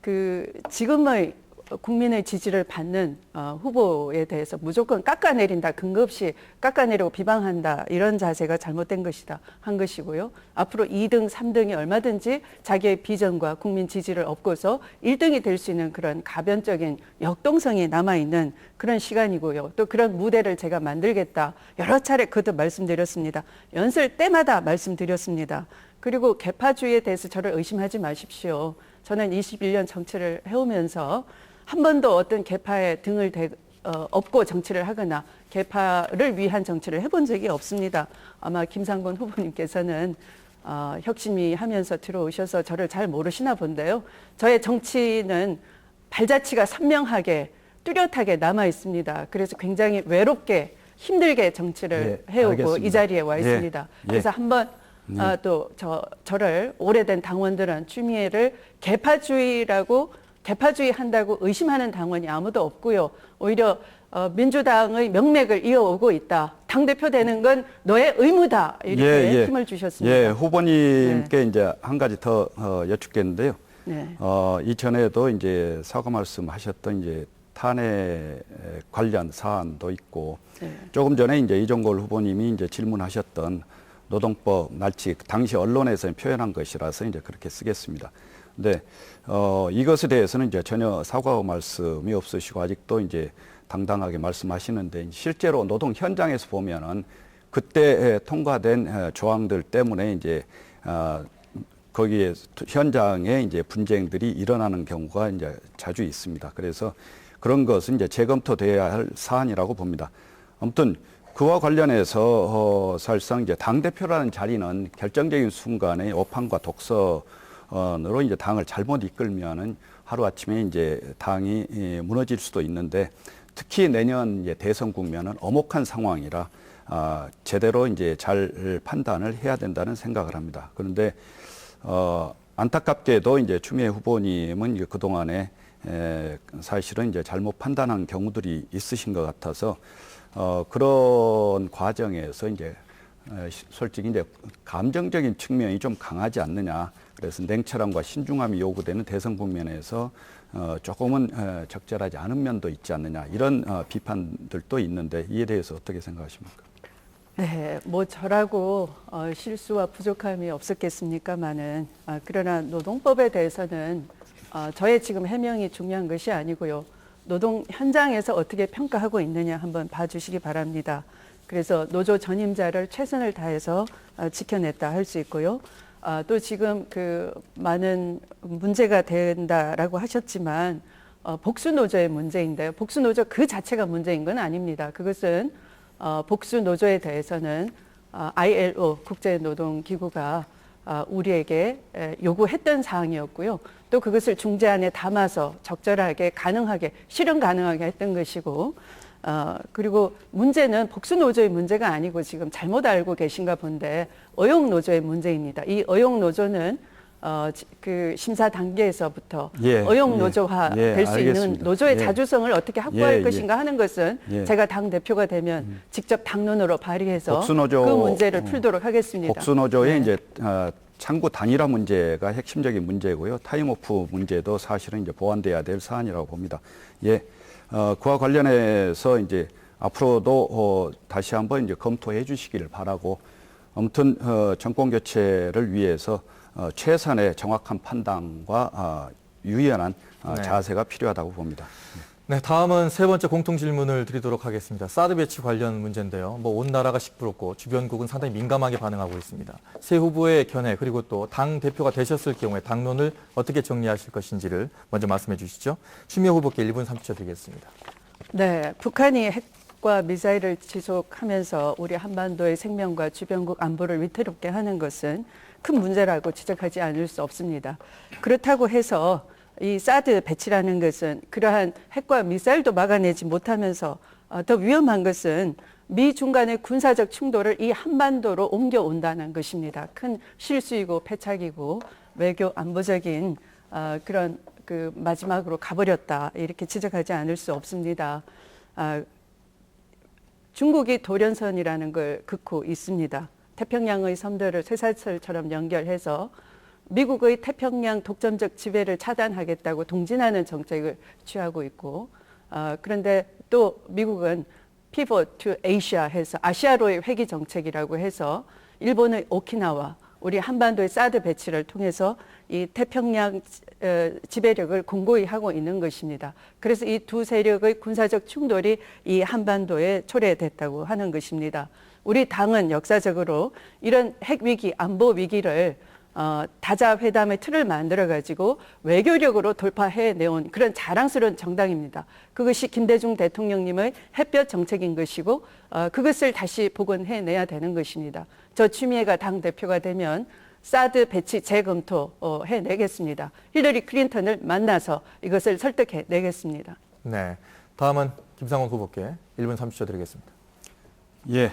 그 지금의 국민의 지지를 받는 후보에 대해서 무조건 깎아내린다, 근거 없이 깎아내리고 비방한다 이런 자세가 잘못된 것이다 한 것이고요. 앞으로 2등, 3등이 얼마든지 자기의 비전과 국민 지지를 얻고서 1등이 될 수 있는 그런 가변적인 역동성이 남아있는 그런 시간이고요. 또 그런 무대를 제가 만들겠다 여러 차례 그것도 말씀드렸습니다. 연설 때마다 말씀드렸습니다. 그리고 개파주의에 대해서 저를 의심하지 마십시오. 저는 21년 정치를 해오면서 한 번도 어떤 개파에 등을 업고 정치를 하거나 개파를 위한 정치를 해본 적이 없습니다. 아마 김상곤 후보님께서는 혁신위 하면서 들어오셔서 저를 잘 모르시나 본데요. 저의 정치는 발자취가 선명하게 뚜렷하게 남아 있습니다. 그래서 굉장히 외롭게 힘들게 정치를 해오고 알겠습니다. 이 자리에 와 있습니다. 그래서 한번 또 저를 오래된 당원들은 추미애를 개파주의 한다고 의심하는 당원이 아무도 없고요. 오히려 민주당의 명맥을 이어오고 있다. 당대표 되는 건 너의 의무다. 이렇게 힘을 주셨습니다. 예, 후보님께 이제 한 가지 더 여쭙겠는데요. 네. 이전에도 이제 사과 말씀하셨던 이제 탄핵 관련 사안도 있고 네. 조금 전에 이제 이종걸 후보님이 이제 질문하셨던 노동법 날치 당시 언론에서 표현한 것이라서 이제 그렇게 쓰겠습니다. 근데 이것에 대해서는 이제 전혀 사과 말씀이 없으시고 아직도 이제 당당하게 말씀하시는데 실제로 노동 현장에서 보면은 그때 통과된 조항들 때문에 이제 거기에 현장에 이제 분쟁들이 일어나는 경우가 이제 자주 있습니다. 그래서 그런 것은 이제 재검토돼야 할 사안이라고 봅니다. 아무튼 그와 관련해서 사실상 이제 당 대표라는 자리는 결정적인 순간에 오판과 독선으로 이제 당을 잘못 이끌면은 하루 아침에 이제 당이 무너질 수도 있는데 특히 내년 이제 대선 국면은 엄혹한 상황이라 제대로 이제 잘 판단을 해야 된다는 생각을 합니다. 그런데 안타깝게도 이제 추미애 후보님은 이제 그동안에 사실은 이제 잘못 판단한 경우들이 있으신 것 같아서 그런 과정에서 이제 솔직히 이제 감정적인 측면이 좀 강하지 않느냐. 그래서 냉철함과 신중함이 요구되는 대선 국면에서 조금은 적절하지 않은 면도 있지 않느냐. 이런 비판들도 있는데 이에 대해서 어떻게 생각하십니까? 네, 뭐 저라고 실수와 부족함이 없었겠습니까마는 그러나 노동법에 대해서는 저의 지금 해명이 중요한 것이 아니고요. 노동 현장에서 어떻게 평가하고 있느냐 한번 봐주시기 바랍니다. 그래서 노조 전임자를 최선을 다해서 지켜냈다 할 수 있고요. 또 지금 그 많은 문제가 된다라고 하셨지만 복수노조의 문제인데요. 복수노조 그 자체가 문제인 건 아닙니다. 그것은 복수노조에 대해서는 ILO 국제노동기구가 우리에게 요구했던 사항이었고요. 또 그것을 중재안에 담아서 적절하게 가능하게 실현 가능하게 했던 것이고 그리고 문제는 복수노조의 문제가 아니고 지금 잘못 알고 계신가 본데 어용노조의 문제입니다. 이 어용노조는 그 심사 단계에서부터 어용노조화 될 수 있는 노조의 자주성을 어떻게 확보할 것인가 하는 것은 제가 당대표가 되면 직접 당론으로 발의해서 그 문제를 풀도록 하겠습니다. 복수노조의 이제 창구 단일화 문제가 핵심적인 문제고요. 타임오프 문제도 사실은 이제 보완돼야 될 사안이라고 봅니다. 예, 그와 관련해서 이제 앞으로도 다시 한번 이제 검토해 주시기를 바라고, 아무튼 정권 교체를 위해서 최선의 정확한 판단과 유연한 네. 자세가 필요하다고 봅니다. 네, 다음은 세 번째 공통 질문을 드리도록 하겠습니다. 사드 배치 관련 문제인데요. 온 나라가 시끄럽고 주변국은 상당히 민감하게 반응하고 있습니다. 새 후보의 견해 그리고 또 당 대표가 되셨을 경우에 당론을 어떻게 정리하실 것인지를 먼저 말씀해 주시죠. 추미애 후보께 1분 30초 드리겠습니다. 네, 북한이 핵과 미사일을 지속하면서 우리 한반도의 생명과 주변국 안보를 위태롭게 하는 것은 큰 문제라고 지적하지 않을 수 없습니다. 그렇다고 해서 이 사드 배치라는 것은 그러한 핵과 미사일도 막아내지 못하면서 더 위험한 것은 미중 간의 군사적 충돌을 이 한반도로 옮겨온다는 것입니다. 큰 실수이고 패착이고 외교 안보적인 그런 그 마지막으로 가버렸다, 이렇게 지적하지 않을 수 없습니다. 중국이 돌연선이라는 걸 긋고 있습니다. 태평양의 섬들을 쇠사슬처럼 연결해서 미국의 태평양 독점적 지배를 차단하겠다고 동진하는 정책을 취하고 있고, 그런데 또 미국은 Pivot to Asia 해서 아시아로의 회귀 정책이라고 해서 일본의 오키나와 우리 한반도의 사드 배치를 통해서 이 태평양 지배력을 공고히 하고 있는 것입니다. 그래서 이 두 세력의 군사적 충돌이 이 한반도에 초래됐다고 하는 것입니다. 우리 당은 역사적으로 이런 핵 위기, 안보 위기를 다자 회담의 틀을 만들어 가지고 외교력으로 돌파해 내온 그런 자랑스러운 정당입니다. 그것이 김대중 대통령님의 햇볕 정책인 것이고 그것을 다시 복원해 내야 되는 것입니다. 저 추미애가 당 대표가 되면 사드 배치 재검토 해내겠습니다. 힐러리 클린턴을 만나서 이것을 설득해 내겠습니다. 네, 다음은 김상원 후보께 1분 30초 드리겠습니다. 예,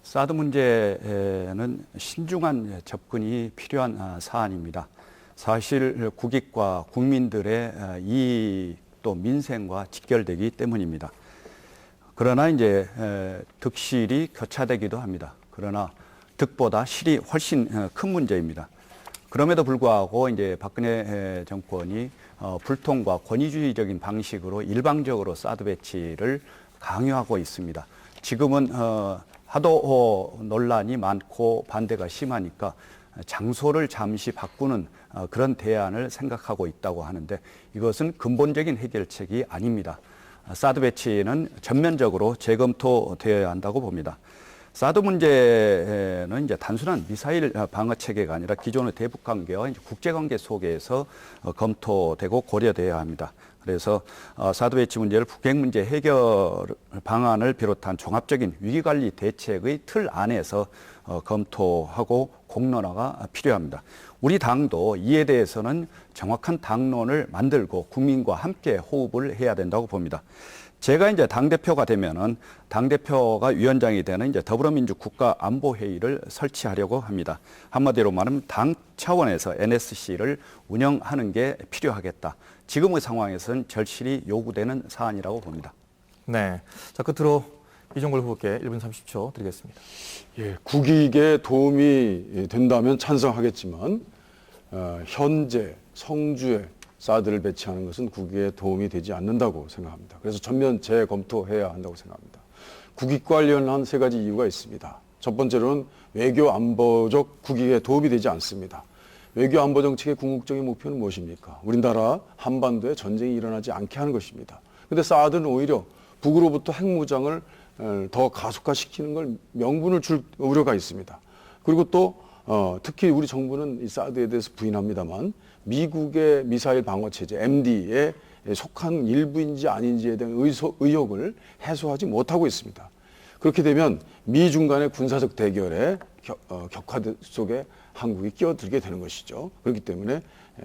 사드 문제는 신중한 접근이 필요한 사안입니다. 사실 국익과 국민들의 이익 또 민생과 직결되기 때문입니다. 그러나 이제 득실이 교차되기도 합니다. 그러나 득보다 실이 훨씬 큰 문제입니다. 그럼에도 불구하고 이제 박근혜 정권이 불통과 권위주의적인 방식으로 일방적으로 사드 배치를 강요하고 있습니다. 지금은 하도 논란이 많고 반대가 심하니까 장소를 잠시 바꾸는 그런 대안을 생각하고 있다고 하는데, 이것은 근본적인 해결책이 아닙니다. 사드 배치는 전면적으로 재검토되어야 한다고 봅니다. 사드 문제는 이제 단순한 미사일 방어 체계가 아니라 기존의 대북 관계와 이제 국제 관계 속에서 검토되고 고려되어야 합니다. 그래서 사드 배치 문제를 북핵 문제 해결 방안을 비롯한 종합적인 위기관리 대책의 틀 안에서 검토하고 공론화가 필요합니다. 우리 당도 이에 대해서는 정확한 당론을 만들고 국민과 함께 호흡을 해야 된다고 봅니다. 제가 이제 당대표가 되면은 당대표가 위원장이 되는 이제 더불어민주 국가안보회의를 설치하려고 합니다. 한마디로 말하면 당 차원에서 NSC를 운영하는 게 필요하겠다. 지금의 상황에서는 절실히 요구되는 사안이라고 봅니다. 네, 자 끝으로 이종걸 후보께 1분 30초 드리겠습니다. 예, 국익에 도움이 된다면 찬성하겠지만 현재 성주에 사드를 배치하는 것은 국익에 도움이 되지 않는다고 생각합니다. 그래서 전면 재검토해야 한다고 생각합니다. 국익 관련한 세 가지 이유가 있습니다. 첫 번째로는 외교 안보적 국익에 도움이 되지 않습니다. 외교 안보 정책의 궁극적인 목표는 무엇입니까? 우리나라 한반도에 전쟁이 일어나지 않게 하는 것입니다. 그런데 사드는 오히려 북으로부터 핵무장을 더 가속화시키는 걸 명분을 줄 우려가 있습니다. 그리고 또 특히 우리 정부는 이 사드에 대해서 부인합니다만 미국의 미사일 방어 체제 MD에 속한 일부인지 아닌지에 대한 의혹을 해소하지 못하고 있습니다. 그렇게 되면 미중 간의 군사적 대결의 격화 속에 한국이 끼어들게 되는 것이죠. 그렇기 때문에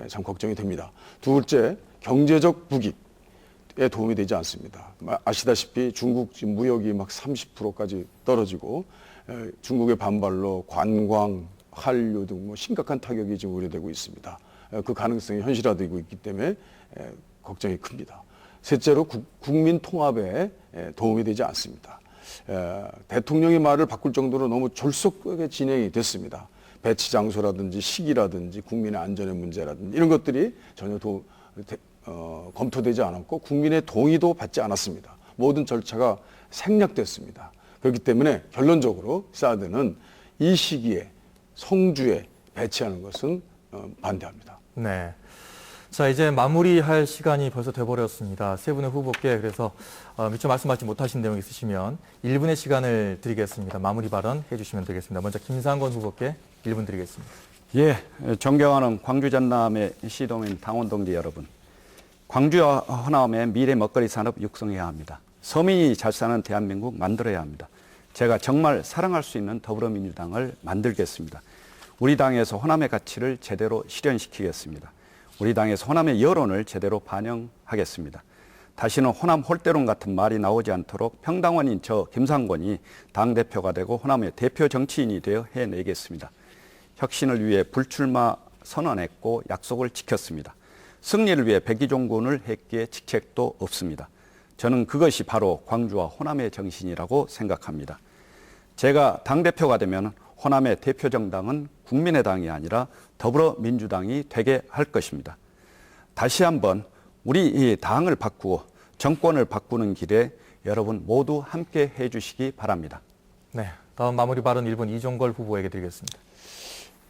참 걱정이 됩니다. 둘째, 경제적 국익에 도움이 되지 않습니다. 아시다시피 중국 지금 무역이 막 30%까지 떨어지고 중국의 반발로 관광, 한류 등 심각한 타격이 지금 우려되고 있습니다. 그 가능성이 현실화되고 있기 때문에 걱정이 큽니다. 셋째로 국민 통합에 도움이 되지 않습니다. 대통령의 말을 바꿀 정도로 너무 졸속하게 진행이 됐습니다. 배치 장소라든지 시기라든지 국민의 안전의 문제라든지 이런 것들이 전혀 검토되지 않았고 국민의 동의도 받지 않았습니다. 모든 절차가 생략됐습니다. 그렇기 때문에 결론적으로 사드는 이 시기에 성주에 배치하는 것은 반대합니다. 네. 자, 이제 마무리할 시간이 벌써 돼버렸습니다. 세 분의 후보께 그래서 미처 말씀하지 못하신 내용 있으시면 1분의 시간을 드리겠습니다. 마무리 발언 해주시면 되겠습니다. 먼저 김상권 후보께 1분 드리겠습니다. 예, 존경하는 광주 전남의 시도민 당원 동지 여러분. 광주와 호남의 미래 먹거리 산업 육성해야 합니다. 서민이 잘 사는 대한민국 만들어야 합니다. 제가 정말 사랑할 수 있는 더불어민주당을 만들겠습니다. 우리 당에서 호남의 가치를 제대로 실현시키겠습니다. 우리 당에서 호남의 여론을 제대로 반영하겠습니다. 다시는 호남 홀대론 같은 말이 나오지 않도록 평당원인 저 김상권이 당대표가 되고 호남의 대표 정치인이 되어 해내겠습니다. 혁신을 위해 불출마 선언했고 약속을 지켰습니다. 승리를 위해 백의종군을 했기에 직책도 없습니다. 저는 그것이 바로 광주와 호남의 정신이라고 생각합니다. 제가 당대표가 되면 호남의 대표 정당은 국민의당이 아니라 더불어민주당이 되게 할 것입니다. 다시 한번 우리 이 당을 바꾸고 정권을 바꾸는 길에 여러분 모두 함께 해주시기 바랍니다. 네, 다음 마무리 발언 1분 이종걸 후보에게 드리겠습니다.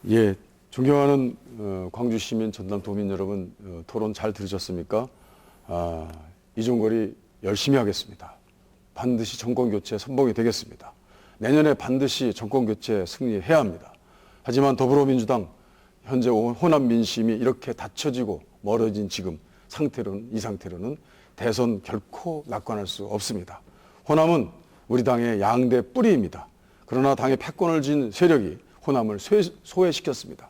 예, 존경하는 광주시민 전남 도민 여러분, 토론 잘 들으셨습니까? 이종걸이 열심히 하겠습니다. 반드시 정권교체 선봉이 되겠습니다. 내년에 반드시 정권교체 승리해야 합니다. 하지만 더불어민주당 현재 호남 민심이 이렇게 닫혀지고 멀어진 지금 이 상태로는 대선 결코 낙관할 수 없습니다. 호남은 우리 당의 양대 뿌리입니다. 그러나 당의 패권을 쥔 세력이 호남을 소외시켰습니다.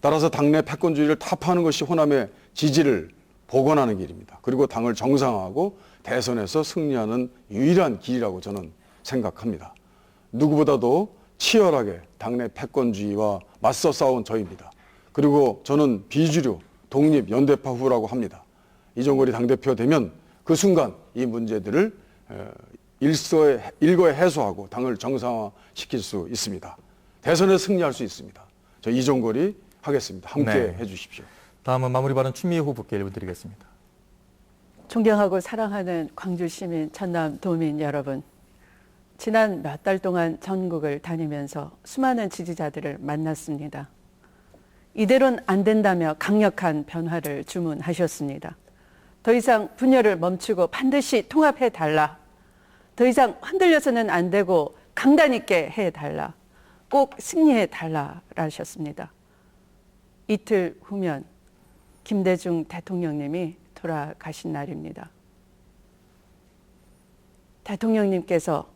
따라서 당내 패권주의를 타파하는 것이 호남의 지지를 복원하는 길입니다. 그리고 당을 정상화하고 대선에서 승리하는 유일한 길이라고 저는 생각합니다. 누구보다도 치열하게 당내 패권주의와 맞서 싸운 저입니다. 그리고 저는 비주류, 독립, 연대파 후보라고 합니다. 이종걸이 당대표 되면 그 순간 이 문제들을 일거에 해소하고 당을 정상화시킬 수 있습니다. 대선에 승리할 수 있습니다. 저 이종걸이 하겠습니다. 함께 해주십시오. 다음은 마무리 발언 추미애 후보께 1분 드리겠습니다. 존경하고 사랑하는 광주 시민, 전남 도민 여러분. 지난 몇 달 동안 전국을 다니면서 수많은 지지자들을 만났습니다. 이대로는 안 된다며 강력한 변화를 주문하셨습니다. 더 이상 분열을 멈추고 반드시 통합해달라. 더 이상 흔들려서는 안 되고 강단 있게 해달라. 꼭 승리해달라 하셨습니다. 이틀 후면 김대중 대통령님이 돌아가신 날입니다. 대통령님께서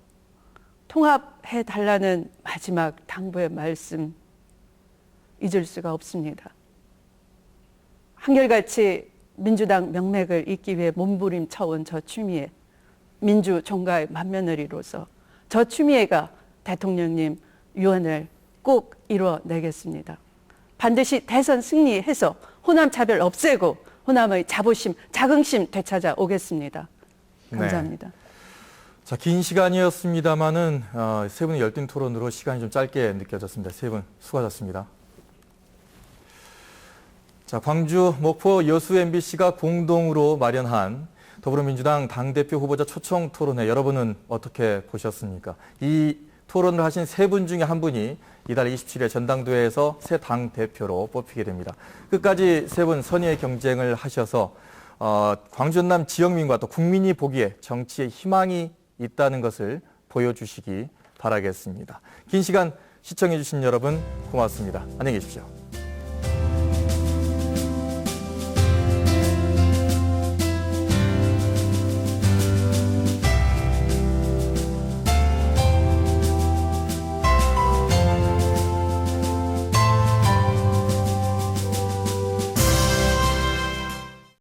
통합해달라는 마지막 당부의 말씀 잊을 수가 없습니다. 한결같이 민주당 명맥을 잇기 위해 몸부림쳐온 저 추미애, 민주 종가의 맏며느리로서 저 추미애가 대통령님 유언을 꼭 이루어내겠습니다. 반드시 대선 승리해서 호남 차별 없애고 호남의 자부심, 자긍심 되찾아 오겠습니다. 감사합니다. 네. 자, 긴 시간이었습니다만은 세 분의 열띤 토론으로 시간이 좀 짧게 느껴졌습니다. 세 분 수고하셨습니다. 자, 광주, 목포, 여수 MBC가 공동으로 마련한 더불어민주당 당대표 후보자 초청 토론회 여러분은 어떻게 보셨습니까? 이 토론을 하신 세 분 중에 한 분이 이달 27일 전당대회에서 새 당대표로 뽑히게 됩니다. 끝까지 세 분 선의의 경쟁을 하셔서 광주 전남 지역민과 또 국민이 보기에 정치에 희망이 있다는 것을 보여주시기 바라겠습니다. 긴 시간 시청해주신 여러분 고맙습니다. 안녕히 계십시오.